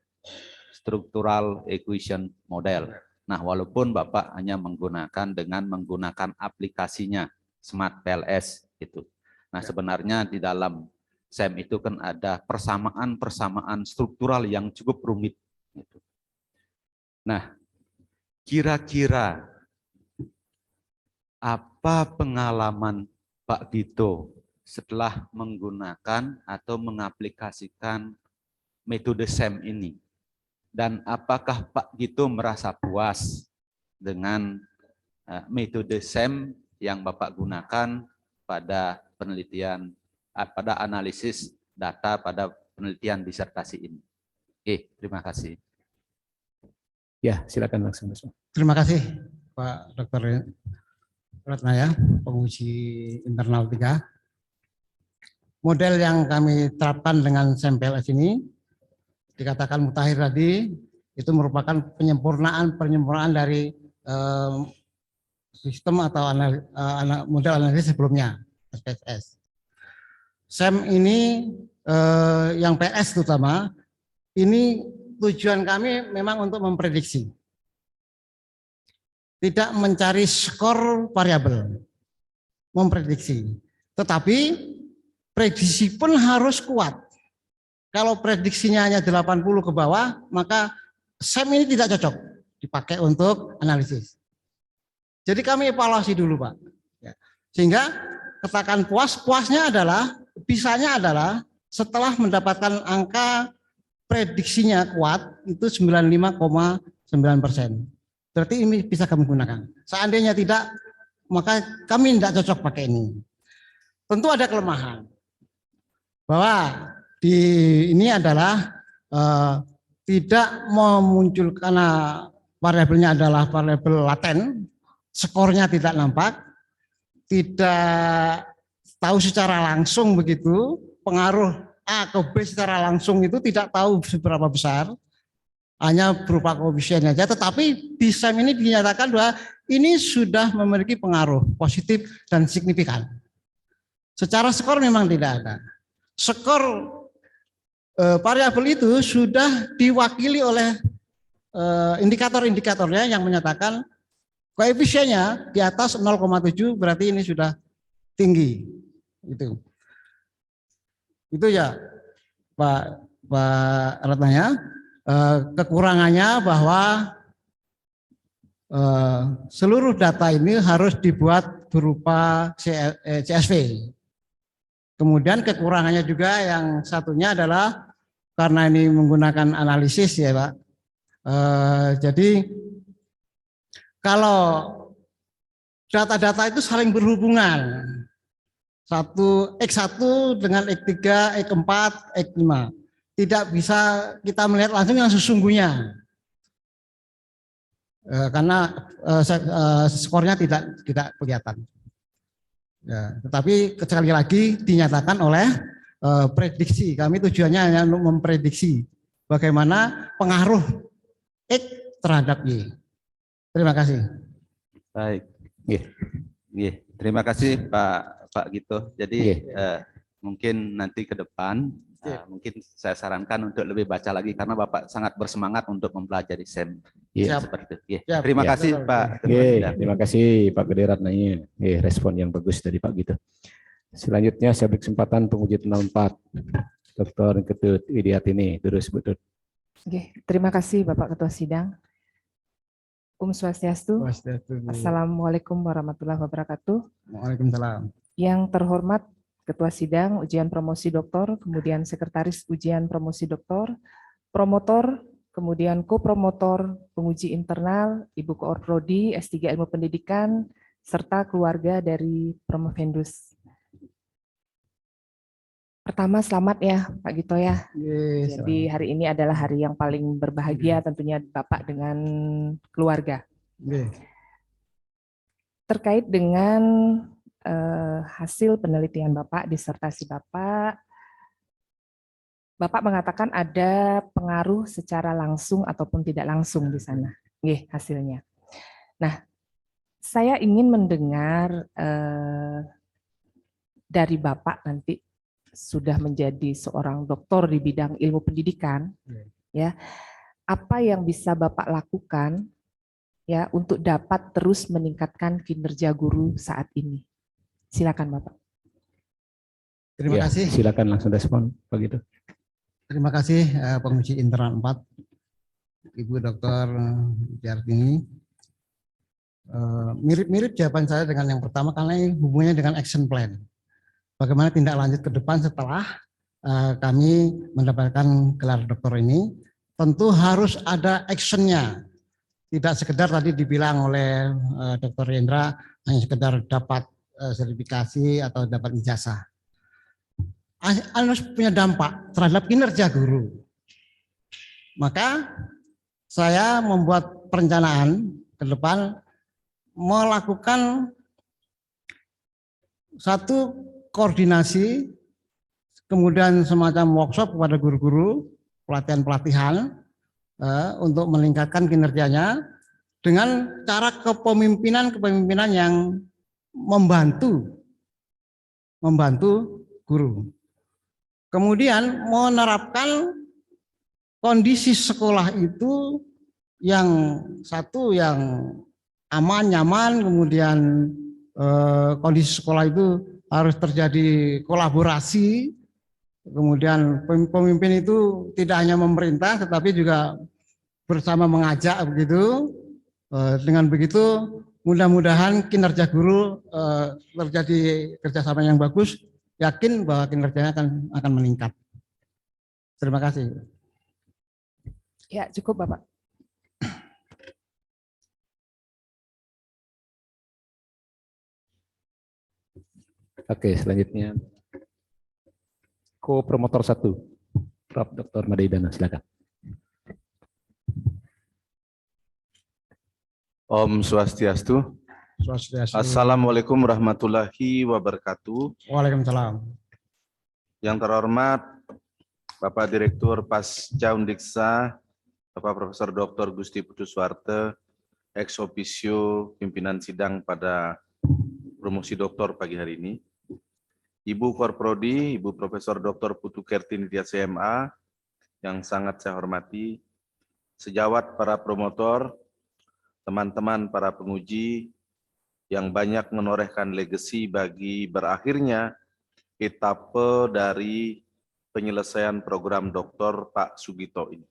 Structural Equation Model. Nah, walaupun Bapak hanya menggunakan aplikasinya, Smart PLS itu. Nah, sebenarnya di dalam SEM itu kan ada persamaan-persamaan struktural yang cukup rumit. Gitu. Nah, kira-kira apa pengalaman Pak Gito setelah menggunakan atau mengaplikasikan metode SEM ini? Dan apakah Pak Gito merasa puas dengan metode SEM yang Bapak gunakan pada penelitian, pada analisis data pada penelitian disertasi ini. Oke, terima kasih. Ya, silakan langsung. Terima kasih Pak Dr. Ratnaya, penguji internal 3. Model yang kami terapkan dengan SEMPLS ini, dikatakan mutakhir tadi, itu merupakan penyempurnaan dari sistem atau model analisis sebelumnya, SPSS. SEM ini yang PS terutama, ini tujuan kami memang untuk memprediksi. Tidak mencari skor variabel, memprediksi. Tetapi prediksi pun harus kuat. Kalau prediksinya hanya 80 ke bawah, maka SEM ini tidak cocok dipakai untuk analisis. Jadi kami evaluasi dulu, Pak. Sehingga katakan puasnya adalah, bisanya adalah setelah mendapatkan angka prediksinya kuat, itu 95,9%. Berarti ini bisa kami gunakan. Seandainya tidak, maka kami tidak cocok pakai ini. Tentu ada kelemahan. Bahwa ini adalah tidak memunculkan, karena variabelnya adalah variabel laten, skornya tidak nampak, tidak tahu secara langsung begitu, pengaruh A ke B secara langsung itu tidak tahu seberapa besar, hanya berupa koefisien saja, tetapi di SEM ini dinyatakan bahwa ini sudah memiliki pengaruh positif dan signifikan. Secara skor memang tidak ada. Skor variabel itu sudah diwakili oleh indikator-indikatornya yang menyatakan koefisiennya di atas 0,7 berarti ini sudah tinggi. Itu ya Pak Ratnaya. Kekurangannya bahwa seluruh data ini harus dibuat berupa CSV. Kemudian kekurangannya juga yang satunya adalah karena ini menggunakan analisis ya Pak. Jadi kalau data-data itu saling berhubungan, X1 dengan X3, X4, X5, tidak bisa kita melihat langsung yang sesungguhnya, karena skornya tidak kelihatan. Ya, tetapi sekali lagi dinyatakan oleh prediksi. Kami tujuannya hanya untuk memprediksi bagaimana pengaruh X terhadap Y. Terima kasih. Baik. Terima kasih Pak Gito. Jadi mungkin nanti ke depan mungkin saya sarankan untuk lebih baca lagi karena Bapak sangat bersemangat untuk mempelajari SEM. Seperti itu. Terima kasih Pak. Terima kasih Pak Gede Ratnaya. Respon yang bagus dari Pak Gito. Selanjutnya saya beri kesempatan penguji internal 4, Dr. Ketut Widiatini. Terus betul. Terima kasih Bapak Ketua Sidang. Swastiastu. Assalamualaikum warahmatullahi wabarakatuh. Waalaikumsalam. Yang terhormat Ketua Sidang Ujian Promosi Doktor, kemudian Sekretaris Ujian Promosi Doktor, Promotor, kemudian Kopromotor, Penguji Internal, Ibu Koorprodi, S3 Ilmu Pendidikan, serta keluarga dari Promovendus. Pertama, selamat ya Pak Gito ya. Jadi hari ini adalah hari yang paling berbahagia tentunya Bapak dengan keluarga. Terkait dengan hasil penelitian Bapak, disertasi Bapak mengatakan ada pengaruh secara langsung ataupun tidak langsung di sana. Hasilnya. Nah, saya ingin mendengar dari Bapak nanti sudah menjadi seorang doktor di bidang ilmu pendidikan, ya, apa yang bisa Bapak lakukan ya untuk dapat terus meningkatkan kinerja guru saat ini? Silakan Bapak. Terima kasih. Silakan langsung respon begitu. Terima kasih penguji internal 4, Ibu Dr. Widiatini. Mirip-mirip jawaban saya dengan yang pertama karena ini hubungannya dengan action plan. Bagaimana tindak lanjut ke depan setelah kami mendapatkan gelar doktor ini, tentu harus ada actionnya. Tidak sekedar tadi dibilang oleh Dr. Rendra hanya sekedar dapat sertifikasi atau dapat ijazah. Harus punya dampak terhadap kinerja guru. Maka saya membuat perencanaan ke depan melakukan satu koordinasi, kemudian semacam workshop kepada guru-guru, pelatihan-pelatihan untuk meningkatkan kinerjanya dengan cara kepemimpinan yang membantu guru. Kemudian menerapkan kondisi sekolah itu yang satu yang aman, nyaman, kemudian kondisi sekolah itu harus terjadi kolaborasi, kemudian pemimpin itu tidak hanya memerintah tetapi juga bersama mengajak begitu. Dengan begitu mudah-mudahan kinerja guru terjadi kerjasama yang bagus, yakin bahwa kinerjanya akan meningkat. Terima kasih. Ya, cukup Bapak. Oke, selanjutnya ko-promotor 1, Prof. Dr. Madaidana, silakan. Om Swastiastu. Assalamualaikum warahmatullahi wabarakatuh. Waalaikumsalam. Yang terhormat Bapak Direktur Pasca Undiksa, Bapak Profesor Dr. Gusti Putuswarte, ex officio pimpinan sidang pada promosi doktor pagi hari ini. Ibu Korprodi, Ibu Profesor Dr. Putu Kerti Nitya CMA, yang sangat saya hormati, sejawat para promotor, teman-teman para penguji, yang banyak menorehkan legasi bagi berakhirnya etape dari penyelesaian program Dr. Pak Sugito ini.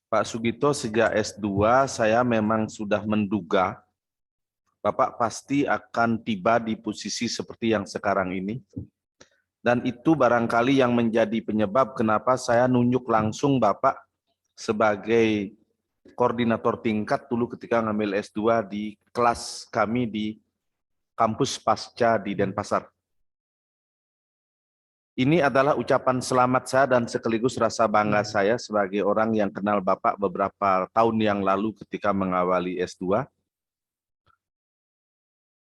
Pak Sugito sejak S2 saya memang sudah menduga Bapak pasti akan tiba di posisi seperti yang sekarang ini. Dan itu barangkali yang menjadi penyebab kenapa saya nunjuk langsung Bapak sebagai koordinator tingkat dulu ketika ngambil S2 di kelas kami di kampus Pasca di Denpasar. Ini adalah ucapan selamat saya dan sekaligus rasa bangga saya sebagai orang yang kenal Bapak beberapa tahun yang lalu ketika mengawali S2.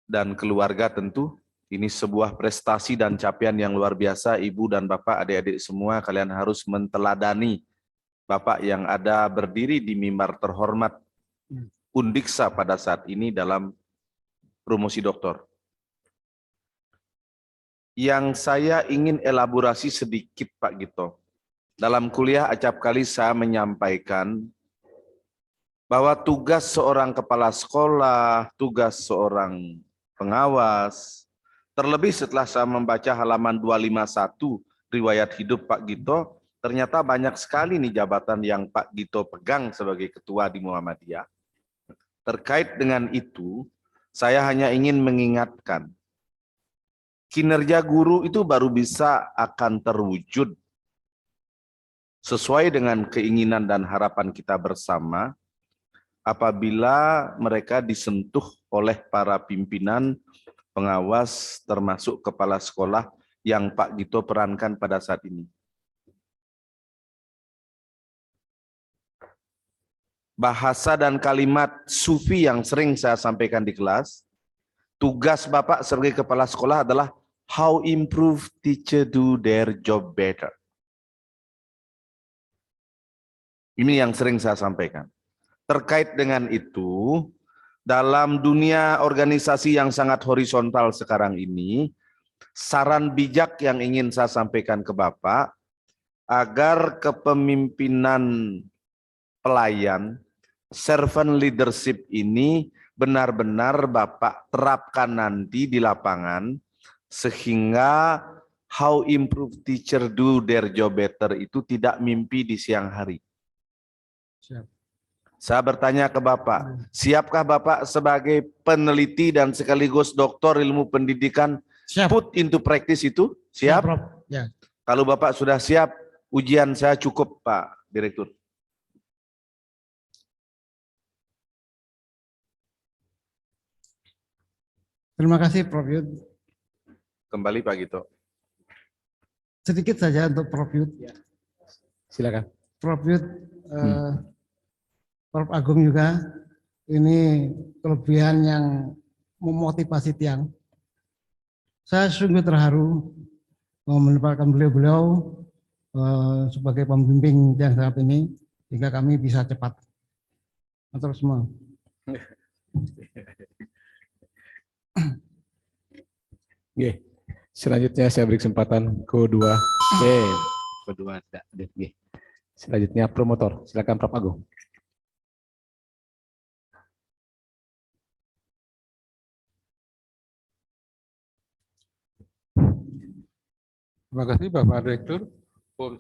Dan keluarga tentu, ini sebuah prestasi dan capaian yang luar biasa. Ibu dan Bapak, adik-adik semua, kalian harus menteladani Bapak yang ada berdiri di mimbar terhormat Undiksa pada saat ini dalam promosi doktor. Yang saya ingin elaborasi sedikit Pak Gito. Dalam kuliah acap kali saya menyampaikan bahwa tugas seorang kepala sekolah, tugas seorang pengawas, terlebih setelah saya membaca halaman 251 riwayat hidup Pak Gito, ternyata banyak sekali nih jabatan yang Pak Gito pegang sebagai ketua di Muhammadiyah. Terkait dengan itu, saya hanya ingin mengingatkan, kinerja guru itu baru bisa akan terwujud sesuai dengan keinginan dan harapan kita bersama apabila mereka disentuh oleh para pimpinan, pengawas, termasuk kepala sekolah yang Pak Gito perankan pada saat ini. Bahasa dan kalimat sufi yang sering saya sampaikan di kelas, tugas Bapak sebagai kepala sekolah adalah how improve teacher do their job better. Ini yang sering saya sampaikan. Terkait dengan itu, dalam dunia organisasi yang sangat horizontal sekarang ini, saran bijak yang ingin saya sampaikan ke Bapak, agar kepemimpinan pelayan, servant leadership ini benar-benar Bapak terapkan nanti di lapangan, sehingga how improve teacher do their job better itu tidak mimpi di siang hari. Siap. Saya bertanya ke Bapak, siapkah Bapak sebagai peneliti dan sekaligus doktor ilmu pendidikan Siap. put into practice itu? Siap? Prof. Ya. Kalau Bapak sudah siap, ujian saya cukup Pak Direktur. Terima kasih Prof. Yud. Kembali Pak Gito. Sedikit saja untuk Prof. Yud. Silakan. Prof. Yud, Prof. Agung juga, ini kelebihan yang memotivasi tiang. Saya sungguh terharu menempatkan beliau-beliau sebagai pembimbing tiang saat ini, sehingga kami bisa cepat. Matur semua. Oke. Selanjutnya saya beri kesempatan kedua. Kedua. Oke. Selanjutnya promotor. Silakan Prof. Agung. Terima kasih Bapak Direktur. Om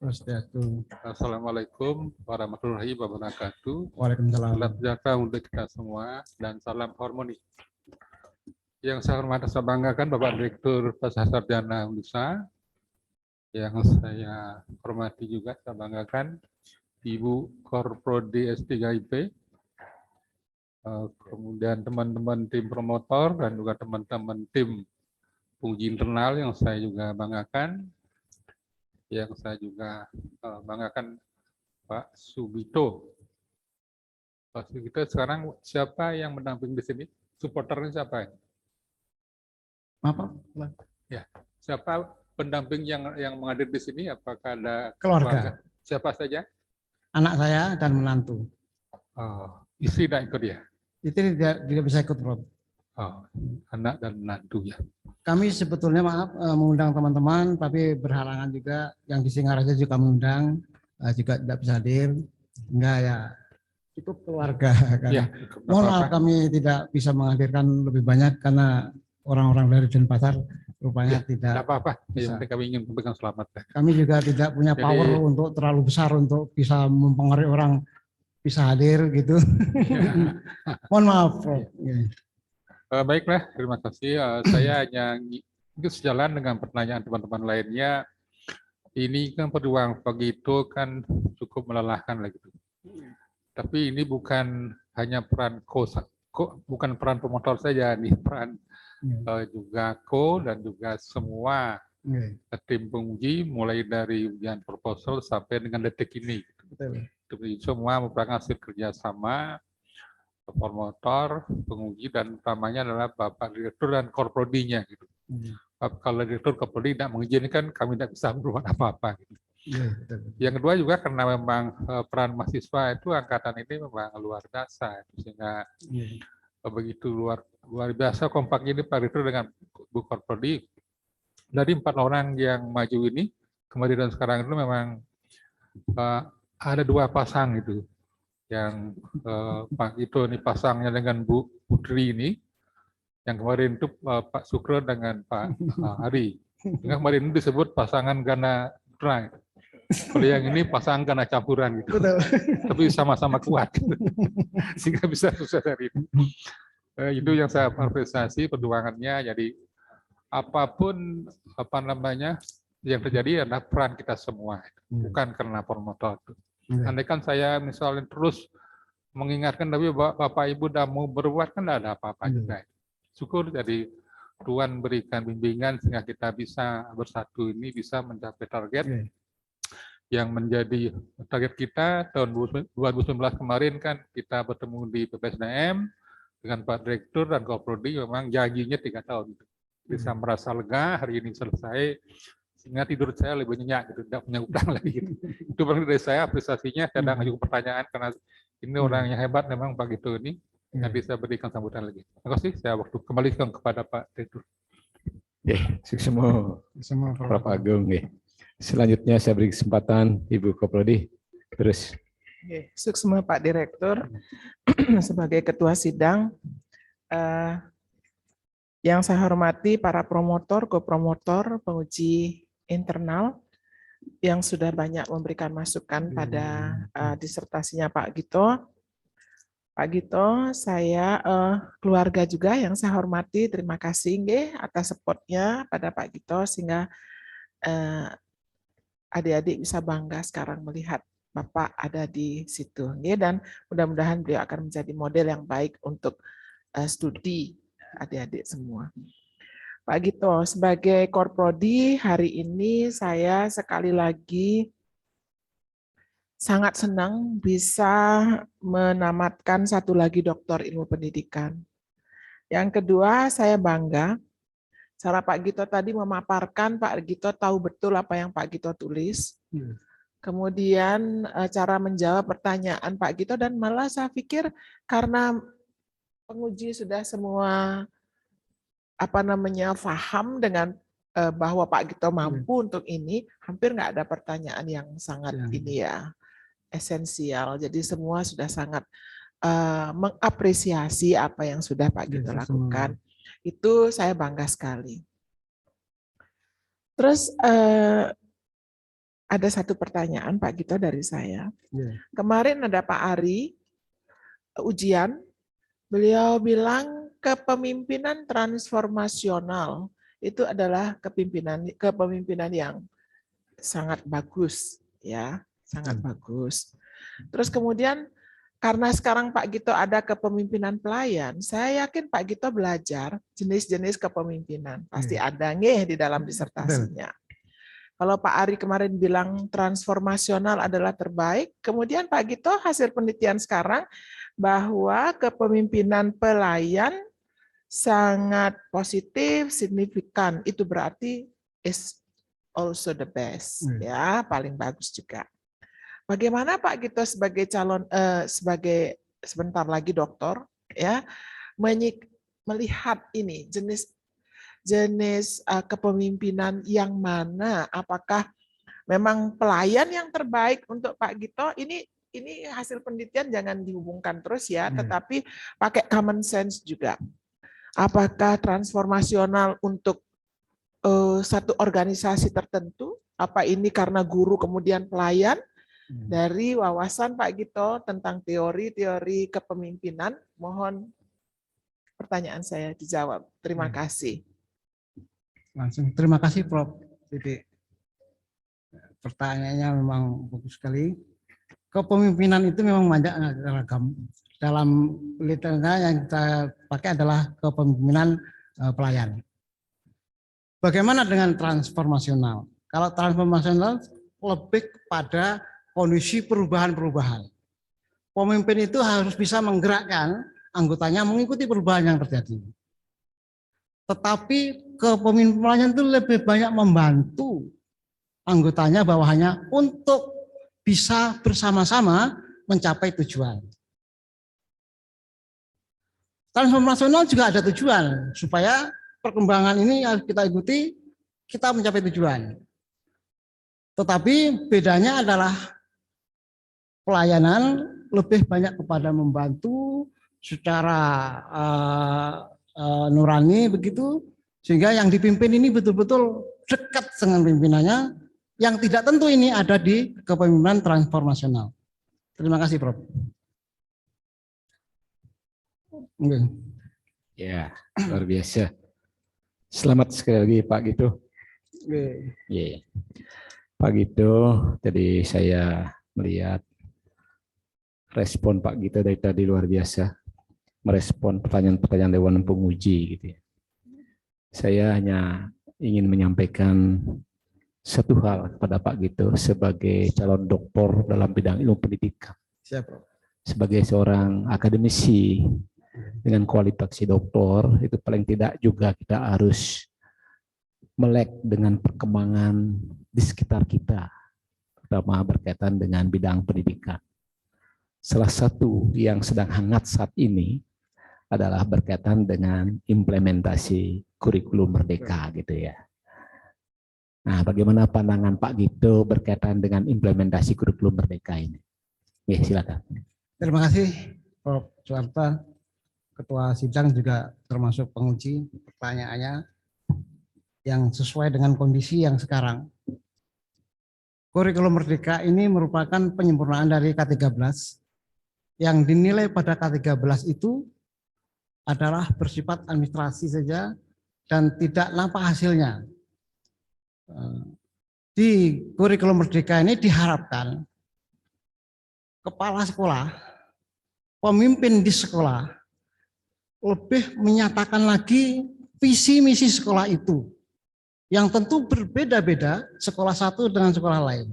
Swastiastu. Assalamualaikum warahmatullahi wabarakatuh. Waalaikumsalam. Salam sejahtera untuk kita semua dan salam harmoni. Yang saya hormati saya banggakan Bapak Direktur Pasca Sarjana Unisa. Yang saya hormati juga saya banggakan Ibu Korprodi S3IP. Kemudian teman-teman tim promotor dan juga teman-teman tim penguji internal yang saya juga banggakan. Yang saya juga banggakan Pak Subito. Pak Subito sekarang siapa yang mendamping di sini? Supporternya siapa? Apa? Ya, siapa pendamping yang menghadir di sini? Apakah ada Keluarga. Siapa saja? Anak saya dan menantu. Oh, istri tidak ikut ya? Itu tidak bisa ikut, Prof. Oh, anak dan menantu ya. Kami sebetulnya mengundang teman-teman, tapi berhalangan juga. Yang di Singaraja juga mengundang, juga tidak bisa hadir. Enggak ya, cukup keluarga. Kan. Ya, mohon maaf kami tidak bisa menghadirkan lebih banyak karena orang-orang dari Denpasar rupanya tidak. Tidak apa-apa. Yang penting kami ingin memberikan selamat. Kami juga tidak punya power untuk terlalu besar untuk bisa mempengaruhi orang bisa hadir gitu. Mohon maaf, Prof. Baiklah, terima kasih. Saya hanya ikut sejalan dengan pertanyaan teman-teman lainnya. Ini kan peluang pagi itu kan cukup melelahkan lagi. Tapi ini bukan hanya peran bukan peran promotor saja, nih peran juga dan juga semua tim penguji, mulai dari ujian proposal sampai dengan detik ini. Semua merupakan hasil kerjasama promotor, penguji, dan utamanya adalah Bapak Direktur dan Korprodinya. Gitu. Kalau Direktur Korprodi tidak mengizinkan, kami tidak bisa berbuat apa-apa. Gitu. Yang kedua juga karena memang peran mahasiswa itu angkatan ini memang luar biasa, sehingga begitu luar biasa kompak ini Pak Direktur dengan Bu Korprodi. Dari 4 orang yang maju ini, kemarin dan sekarang itu memang ada 2 pasang itu. Yang Pak Gito ini pasangnya dengan Bu Putri ini, yang kemarin itu Pak Sukro dengan Pak Ari. Yang kemarin itu disebut pasangan ganda putra. Kalau yang ini pasangan ganda campuran gitu. Tapi sama-sama kuat. Sehingga bisa sukses dari itu. Itu yang saya apresiasi perjuangannya. Jadi apapun yang terjadi adalah peran kita semua, bukan karena promotor. Andaikan saya misalnya terus mengingatkan, tapi Bapak Ibu sudah mau berbuat, kan tidak ada apa-apa juga. Syukur jadi Tuhan berikan bimbingan sehingga kita bisa bersatu ini bisa mencapai target yang menjadi target kita tahun 2019 kemarin kan kita bertemu di PPSDM dengan Pak Direktur dan Korprodi, memang janjinya 3 tahun. Bisa merasa lega, hari ini selesai. Sehingga tidur saya lebih nyenyak gitu, tidak punya utang lagi gitu. Itu paling dari saya apresiasinya, saya ada juga pertanyaan karena ini orang yang hebat memang Pak Gito ini yang bisa berikan sambutan lagi. Terima kasih, saya waktu kembalikan kepada Pak Direktur. Semua Prof. Agung. Selanjutnya saya beri kesempatan Ibu Korprodi. Terus. Suksma Pak Direktur sebagai Ketua Sidang. Yang saya hormati para promotor, kopromotor, penguji internal yang sudah banyak memberikan masukan pada disertasinya Pak Gito. Pak Gito, saya keluarga juga yang saya hormati, terima kasih atas supportnya pada Pak Gito sehingga adik-adik bisa bangga sekarang melihat Bapak ada di situ. Dan mudah-mudahan beliau akan menjadi model yang baik untuk studi adik-adik semua. Pak Gito, sebagai Korprodi hari ini saya sekali lagi sangat senang bisa menamatkan satu lagi doktor ilmu pendidikan. Yang kedua, saya bangga cara Pak Gito tadi memaparkan, Pak Gito tahu betul apa yang Pak Gito tulis. Kemudian cara menjawab pertanyaan Pak Gito, dan malah saya pikir karena penguji sudah semua paham dengan bahwa Pak Gito mampu untuk ini, hampir nggak ada pertanyaan yang sangat ini ya esensial. Jadi semua sudah sangat mengapresiasi apa yang sudah Pak Gito lakukan. Itu saya bangga sekali. Terus ada satu pertanyaan Pak Gito dari saya. Kemarin ada Pak Ari ujian, beliau bilang kepemimpinan transformasional itu adalah kepemimpinan yang sangat bagus, ya, sangat bagus. Terus kemudian karena sekarang Pak Gito ada kepemimpinan pelayan, saya yakin Pak Gito belajar jenis-jenis kepemimpinan. Pasti ada di dalam disertasinya. Kalau Pak Ari kemarin bilang transformasional adalah terbaik, kemudian Pak Gito hasil penelitian sekarang bahwa kepemimpinan pelayan sangat positif, signifikan. Itu berarti is also the best, ya, paling bagus juga. Bagaimana Pak Gito sebagai calon sebagai sebentar lagi dokter, ya, melihat ini jenis kepemimpinan yang mana? Apakah memang pelayan yang terbaik untuk Pak Gito? Ini hasil penelitian jangan dihubungkan terus ya, tetapi pakai common sense juga. Apakah transformasional untuk satu organisasi tertentu? Apa ini karena guru kemudian pelayan? Dari wawasan Pak Gito tentang teori-teori kepemimpinan, mohon pertanyaan saya dijawab. Terima kasih. Langsung terima kasih Prof. Titik. Pertanyaannya memang bagus sekali. Kepemimpinan itu memang banyak ragam. Dalam literatur yang saya pakai adalah kepemimpinan pelayan. Bagaimana dengan transformasional? Kalau transformasional lebih pada kondisi perubahan-perubahan. Pemimpin itu harus bisa menggerakkan anggotanya mengikuti perubahan yang terjadi. Tetapi kepemimpinan itu lebih banyak membantu anggotanya bawahannya untuk bisa bersama-sama mencapai tujuan. Transformasional juga ada tujuan supaya perkembangan ini harus kita ikuti, kita mencapai tujuan. Tetapi bedanya adalah pelayanan lebih banyak kepada membantu secara nurani begitu, sehingga yang dipimpin ini betul-betul dekat dengan pimpinannya, yang tidak tentu ini ada di kepemimpinan transformasional. Terima kasih Prof. Ya, luar biasa. Selamat sekali lagi Pak Gito. Pak Gito, tadi saya melihat respon Pak Gito dari tadi luar biasa, merespon pertanyaan-pertanyaan Dewan Penguji gitu ya. Saya hanya ingin menyampaikan satu hal kepada Pak Gito sebagai calon doktor dalam bidang ilmu pendidikan. Sebagai seorang akademisi dengan kualifikasi doktor, itu paling tidak juga kita harus melek dengan perkembangan di sekitar kita, terutama berkaitan dengan bidang pendidikan. Salah satu yang sedang hangat saat ini adalah berkaitan dengan implementasi kurikulum merdeka gitu ya. Nah, bagaimana pandangan Pak Gito berkaitan dengan implementasi kurikulum merdeka ini? Ya, silakan. Terima kasih Prof. Suarta. Ketua sidang juga termasuk penguji pertanyaannya yang sesuai dengan kondisi yang sekarang. Kurikulum Merdeka ini merupakan penyempurnaan dari K13 yang dinilai pada K13 itu adalah bersifat administrasi saja dan tidak nampak hasilnya. Di kurikulum Merdeka ini diharapkan kepala sekolah, pemimpin di sekolah lebih menyatakan lagi visi misi sekolah itu, yang tentu berbeda-beda sekolah satu dengan sekolah lain.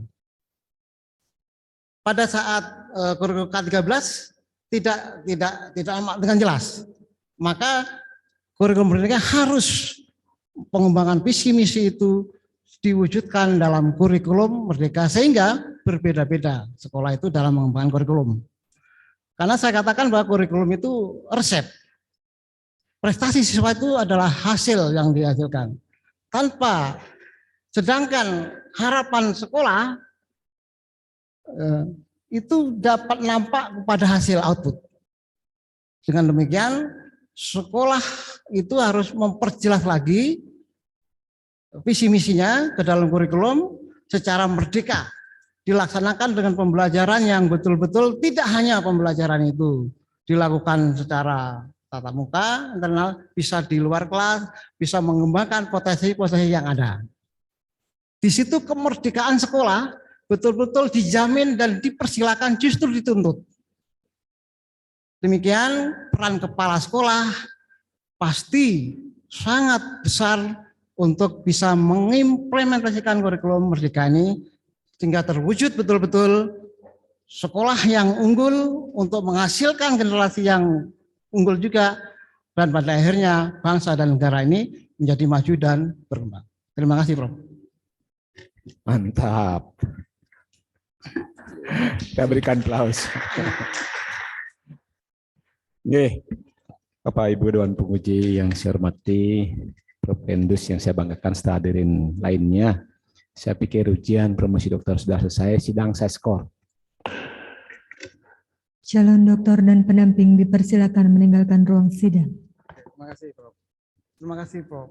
Pada saat kurikulum K13 tidak amat dengan jelas, maka kurikulum pendidikan harus pengembangan visi misi itu diwujudkan dalam kurikulum Merdeka, sehingga berbeda-beda sekolah itu dalam mengembangkan kurikulum. Karena saya katakan bahwa kurikulum itu resep. Prestasi siswa itu adalah hasil yang dihasilkan. Sedangkan harapan sekolah itu dapat nampak pada hasil output. Dengan demikian, sekolah itu harus memperjelas lagi visi misinya ke dalam kurikulum secara merdeka, dilaksanakan dengan pembelajaran yang betul-betul tidak hanya pembelajaran itu dilakukan secara tatap muka, internal, bisa di luar kelas, bisa mengembangkan potensi-potensi yang ada. Di situ kemerdekaan sekolah betul-betul dijamin dan dipersilakan, justru dituntut. Demikian peran kepala sekolah pasti sangat besar untuk bisa mengimplementasikan kurikulum Merdeka ini sehingga terwujud betul-betul sekolah yang unggul untuk menghasilkan generasi yang unggul juga, dan pada akhirnya bangsa dan negara ini menjadi maju dan berkembang. Terima kasih, Prof. Mantap. Kita berikan aplaus. Oke, Bapak Ibu Dewan Penguji yang saya hormati, Prof. Endus yang saya banggakan, serta hadirin lainnya. Saya pikir ujian promosi doktor sudah selesai, sidang saya skor. Calon doktor dan pendamping dipersilakan meninggalkan ruang sidang. Terima kasih, Prof. Terima kasih, Prof.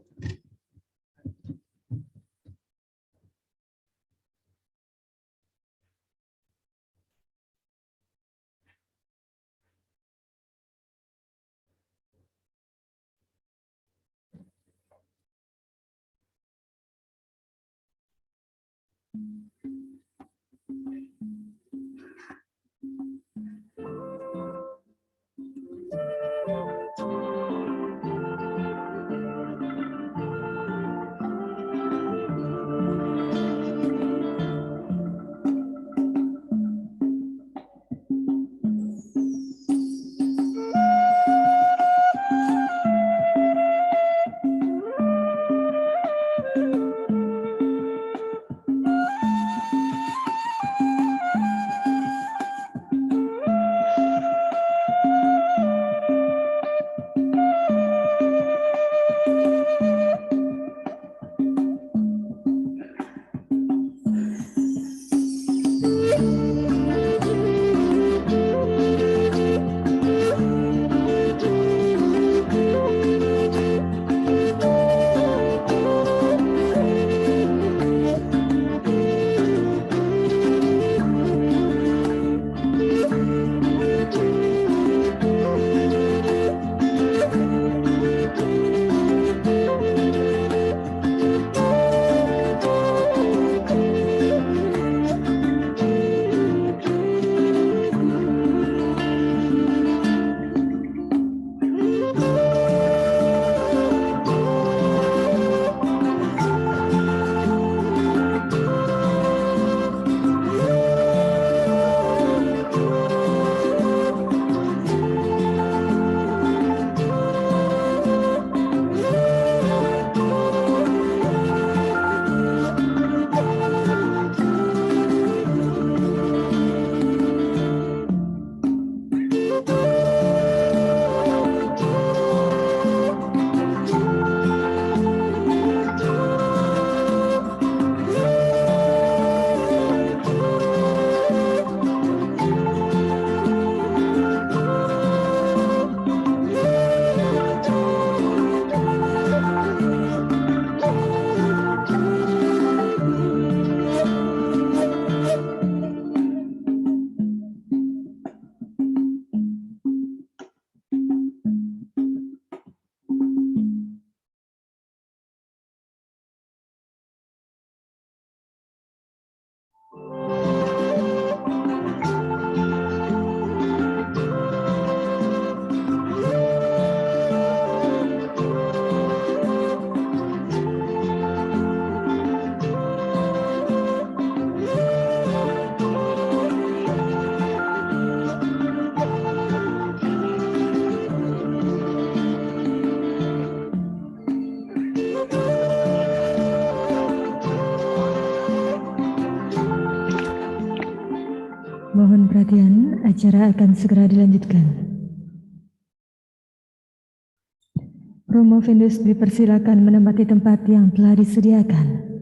Acara akan segera dilanjutkan. Promovendus dipersilakan menempati tempat yang telah disediakan.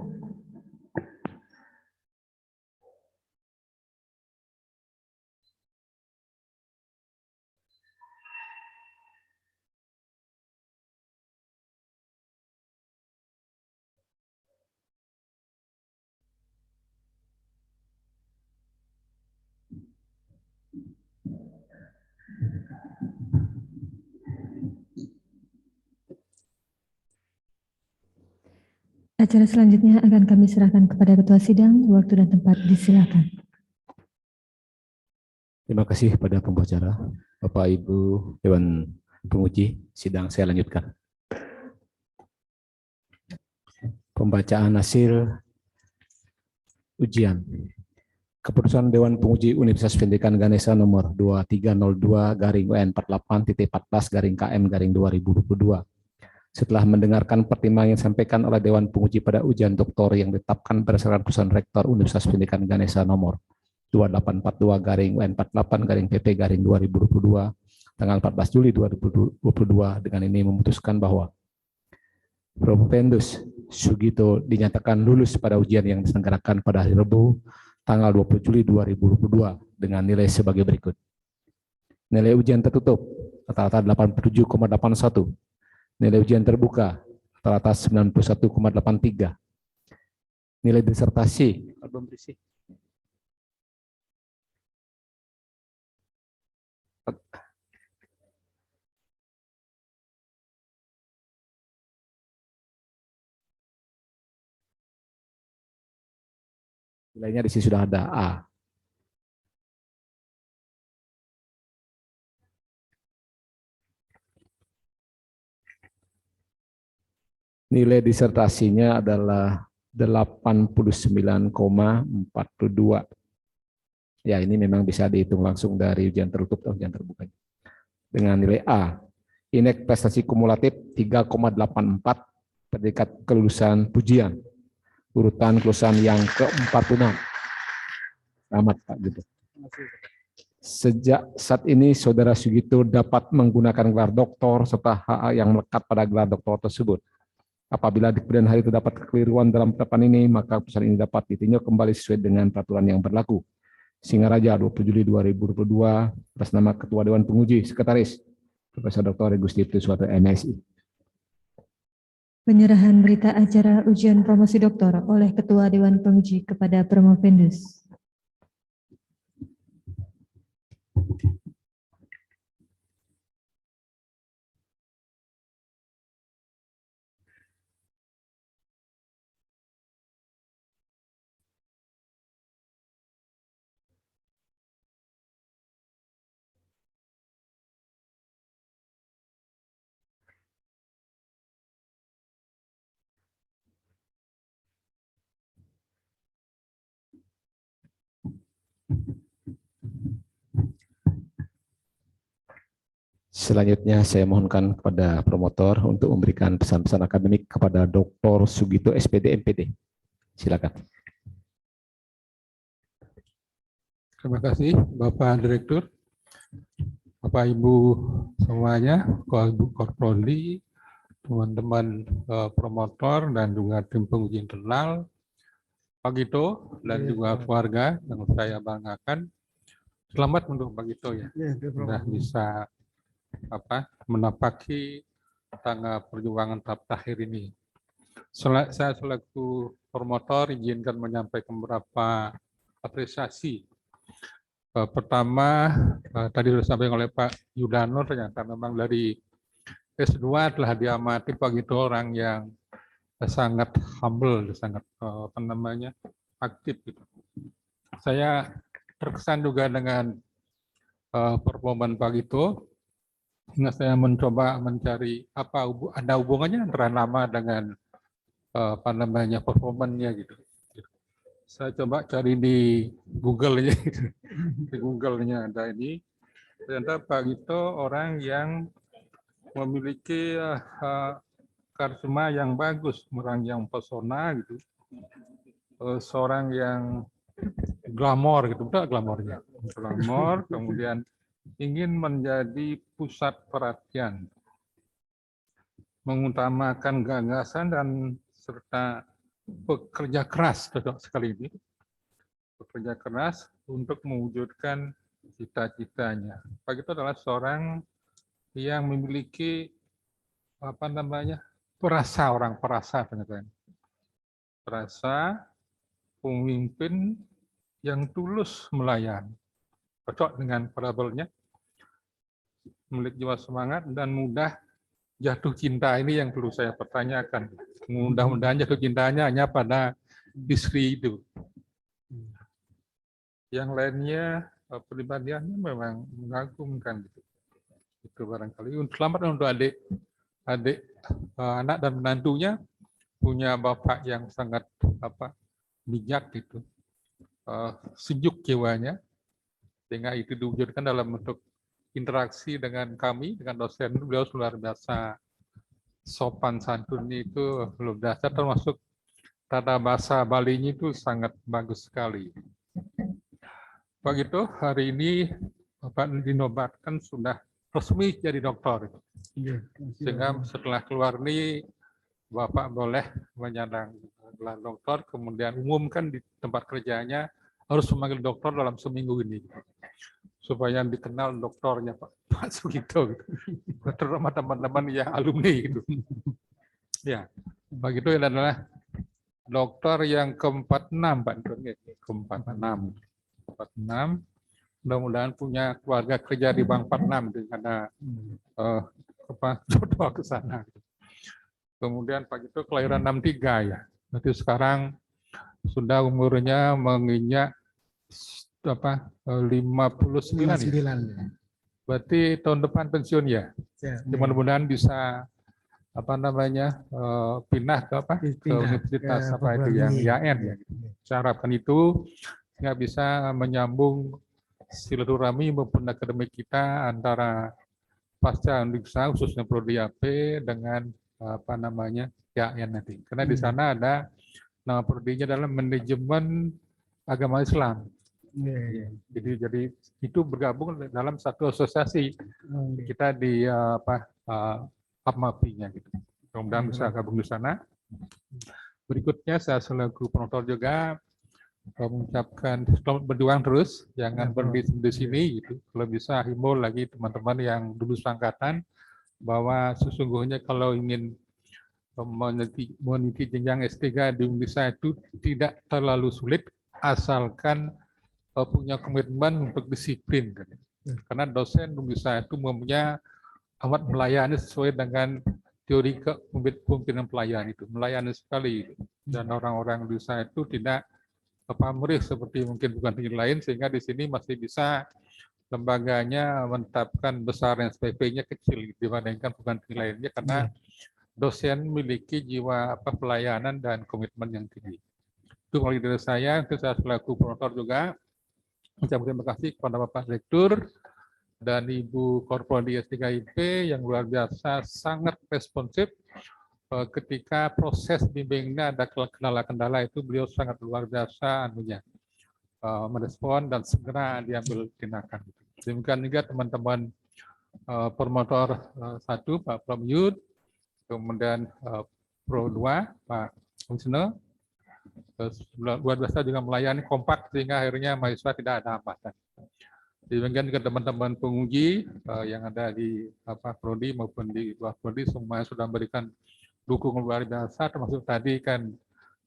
Acara selanjutnya akan kami serahkan kepada Ketua Sidang. Waktu dan tempat disilakan. Terima kasih pada pembicara. Bapak Ibu Dewan Penguji, sidang saya lanjutkan. Pembacaan hasil ujian. Keputusan Dewan Penguji Universitas Pendidikan Ganesha nomor 2302/14-14-KM-2022. Setelah mendengarkan pertimbangan yang disampaikan oleh Dewan Penguji pada ujian doktor yang ditetapkan berdasarkan keputusan Rektor Universitas Pendidikan Ganesha nomor 2842/14-PP-2022 tanggal 14 Juli 2022 dengan ini memutuskan bahwa Promovendus Sugito dinyatakan lulus pada ujian yang diselenggarakan pada hari Rabu tanggal 20 Juli 2022 dengan nilai sebagai berikut. Nilai ujian tertutup rata-rata 87,81. Nilai ujian terbuka rata-rata 91,83. Nilai disertasi nilainya di sini sudah ada A. Nilai disertasinya adalah 89,42. Ya, ini memang bisa dihitung langsung dari ujian tertutup atau ujian terbuka. Dengan nilai A, indeks prestasi kumulatif 3,84, predikat kelulusan pujian, urutan kelulusan yang ke-46. Selamat Pak Gitu. Sejak saat ini, Saudara Sugito dapat menggunakan gelar doktor serta HA yang melekat pada gelar doktor tersebut. Apabila di kemudian hari terdapat kekeliruan dalam penetapan ini, maka keputusan ini dapat ditinjau kembali sesuai dengan peraturan yang berlaku. Singaraja 20 Juli 2022 atas nama Ketua Dewan Penguji, Sekretaris Profesor Dr. Gusti Putuswarto MSI. Penyerahan berita acara ujian promosi doktor oleh Ketua Dewan Penguji kepada Promovendus. Selanjutnya saya mohonkan kepada promotor untuk memberikan pesan-pesan akademik kepada Dr. Sugito SPD MPD. Silakan. Terima kasih Bapak Direktur, Bapak Ibu semuanya, Ibu Korprodi, teman-teman promotor dan juga tim penguji internal, Pak Gito dan juga keluarga yang saya banggakan. Selamat untuk Pak Gito ya, sudah bisa menapaki tangga perjuangan tahap akhir ini. Saya selaku promotor izinkan menyampaikan beberapa apresiasi. Pertama, tadi sudah disampaikan oleh Pak Yudano, ternyata memang dari S2 telah diamati Pak Gito orang yang sangat humble, sangat aktif. Gitu. Saya terkesan juga dengan performa Pak Gito. Sehingga saya mencoba mencari ada hubungannya antara nama dengan performanya gitu. Saya coba cari di Google ya, gitu. Di Google-nya ada ini. Ternyata Pak Gito orang yang memiliki karisma yang bagus, orang yang pesona gitu, seorang yang glamor gitu, betul glamornya. glamor, kemudian ingin menjadi pusat perhatian, mengutamakan gagasan dan serta bekerja keras, cocok sekali ini, bekerja keras untuk mewujudkan cita-citanya. Pak Gito adalah seorang yang memiliki perasa, orang perasa, teman-teman. Perasa pemimpin yang tulus melayani. Cocok dengan parabelnya, memiliki jiwa semangat dan mudah jatuh cinta. Ini yang perlu saya pertanyakan. Mudah-mudahan jatuh cintanya hanya pada istri itu. Yang lainnya pribadiannya memang mengagumkan. Itu barangkali. Selamat untuk adik anak dan menantunya, punya bapak yang sangat bijak gitu, sejuk jiwanya, sehingga itu diwujudkan dalam bentuk interaksi dengan kami, dengan dosen. Beliau luar biasa sopan santunnya, itu luar biasa, termasuk tata bahasa Balinya itu sangat bagus sekali. Begitu, hari ini Bapak dinobatkan sudah resmi jadi dokter. Sehingga setelah keluar ini Bapak boleh menyandang gelar doktor, kemudian umumkan di tempat kerjanya harus memanggil dokter dalam seminggu ini, supaya dikenal dokternya Pak Sugito, terutama teman-teman yang alumni gitu. Ya, begitu adalah dokter yang ke-46 Pak, ke-46. Mudah-mudahan punya keluarga kerja di Bank 46 karena jodoh ke sana. Kemudian Pak Gito kelahiran 63 ya. Berarti sekarang sudah umurnya menginjak 59 ya. Berarti tahun depan pensiun ya. Mudah-mudahan bisa pindah ke ke universitas itu yang IAIN ya. Saya harapkan itu nggak bisa menyambung silaturahmi maupun akademik kita antara pasca Undiksa khususnya prodi AP dengan IAIN nanti. Karena di sana ada nama prodinya adalah manajemen agama Islam. Jadi itu bergabung dalam satu asosiasi kita di APMAPI-nya gitu. Mudah-mudahan bisa gabung di sana. Berikutnya saya selaku promotor juga mengucapkan selamat berjuang terus, jangan berhenti di sini gitu. Kalau bisa himbau lagi teman-teman yang dulu angkatan bahwa sesungguhnya kalau ingin meniti jenjang S3 di Indonesia itu tidak terlalu sulit asalkan punya komitmen untuk disiplin. Karena dosen Indonesia itu mempunyai amat melayani sesuai dengan teori kepemimpinan pelayan itu, melayani sekali. Dan orang-orang Indonesia itu tidak pamrih seperti mungkin bukan tinggi lain, sehingga di sini masih bisa lembaganya menetapkan besaran SPP-nya kecil dibandingkan bukan tinggi lainnya, karena dosen memiliki jiwa pelayanan dan komitmen yang tinggi. Itu dari saya. Itu saya selaku promotor juga ucapkan terima kasih kepada Bapak Direktur dan Ibu Korprodi S3IP yang luar biasa sangat responsif. Ketika proses bimbingnya ada kendala-kendala itu, beliau sangat luar biasa merespon dan segera diambil tindakan. Demikian juga teman-teman promotor 1 Pak Pramyud, kemudian Pro 2 Pak Wisnu, luar biasa juga melayani kompak sehingga akhirnya mahasiswa tidak ada hambatan. Demikian juga teman-teman penguji yang ada di Prodi maupun di luar Prodi, semuanya sudah memberikan dukungan luar biasa, termasuk tadi kan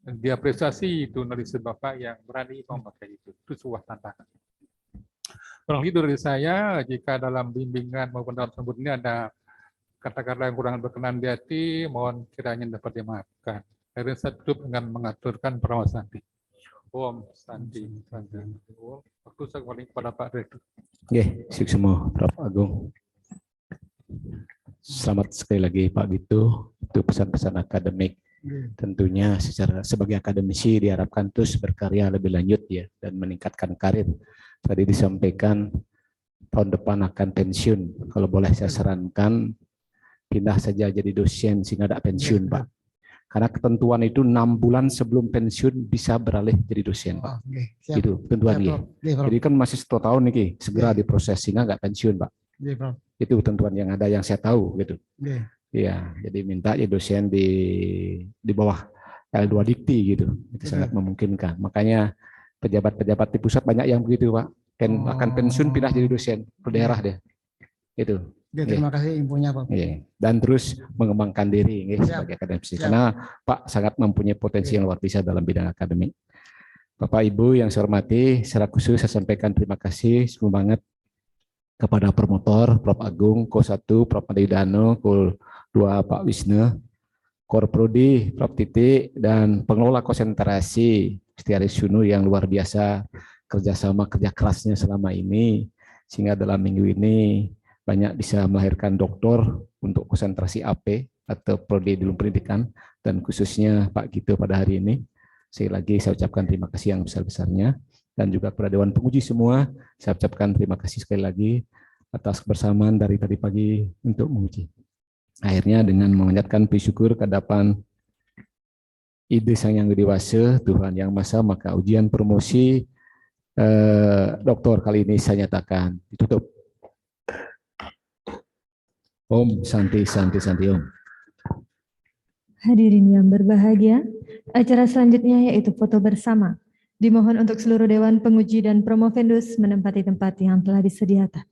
diapresiasi jurnalisme Bapak yang berani memakai itu sebuah tantangan. Kurang lebih dari saya, jika dalam bimbingan maupun dalam sambut ini ada kata-kata yang kurang berkenan di hati, mohon kiranya dapat dimaafkan. Akhirnya saya tutup dengan mengaturkan pengawasan Santi. Om Santi. Waktu saya kembali kepada Pak Direktur. Oke, semua Prof. Agung. Selamat sekali lagi Pak Gito. Itu pesan-pesan akademik. Tentunya sebagai akademisi diharapkan terus berkarya lebih lanjut ya dan meningkatkan karir. Tadi disampaikan tahun depan akan pensiun. Kalau boleh saya sarankan pindah saja jadi dosen sehingga ada pensiun Pak. Karena ketentuan itu 6 bulan sebelum pensiun bisa beralih jadi dosen, Pak. Oke, siap. Itu ketentuan Siap, nggih. Prof. Nggih, Prof. Jadi kan masih 1 tahun nih, segera diproses sehingga nggak pensiun, Pak. Nggih, Prof. Itu ketentuan yang ada yang saya tahu gitu. Nggih. Iya, jadi minta ya dosen di bawah L2 Dikti gitu. Itu sangat memungkinkan. Makanya pejabat-pejabat di pusat banyak yang begitu, Pak. Akan pensiun pindah jadi dosen ke daerah deh. Itu. Oke, terima kasih infonya, Pak. Dan terus mengembangkan diri sebagai akademisi. Karena Pak sangat mempunyai potensi yang luar biasa dalam bidang akademik. Bapak Ibu yang saya hormati, secara khusus saya sampaikan terima kasih semangat kepada promotor Prof Agung, Ko 1 Prof Madidano, Ko 2 Pak Wisnu, Kor Prodi Prof Titik, dan pengelola konsentrasi Setiaris Sunu yang luar biasa kerjasama kerja kerasnya selama ini sehingga dalam minggu ini banyak bisa melahirkan doktor untuk konsentrasi AP atau prodi di ilmu pendidikan, dan khususnya Pak Gito pada hari ini. Sekali lagi saya ucapkan terima kasih yang besar-besarnya, dan juga kepada Dewan Penguji semua, saya ucapkan terima kasih sekali lagi atas kebersamaan dari tadi pagi untuk menguji. Akhirnya dengan memanjatkan puji syukur ke hadapan ide Sang Yang Dewasa, Tuhan Yang Maha, maka ujian promosi doktor kali ini saya nyatakan ditutup. Om Santi Santi Santi Om. Hadirin yang berbahagia, acara selanjutnya yaitu foto bersama. Dimohon untuk seluruh Dewan Penguji dan Promovendus menempati tempat yang telah disediakan.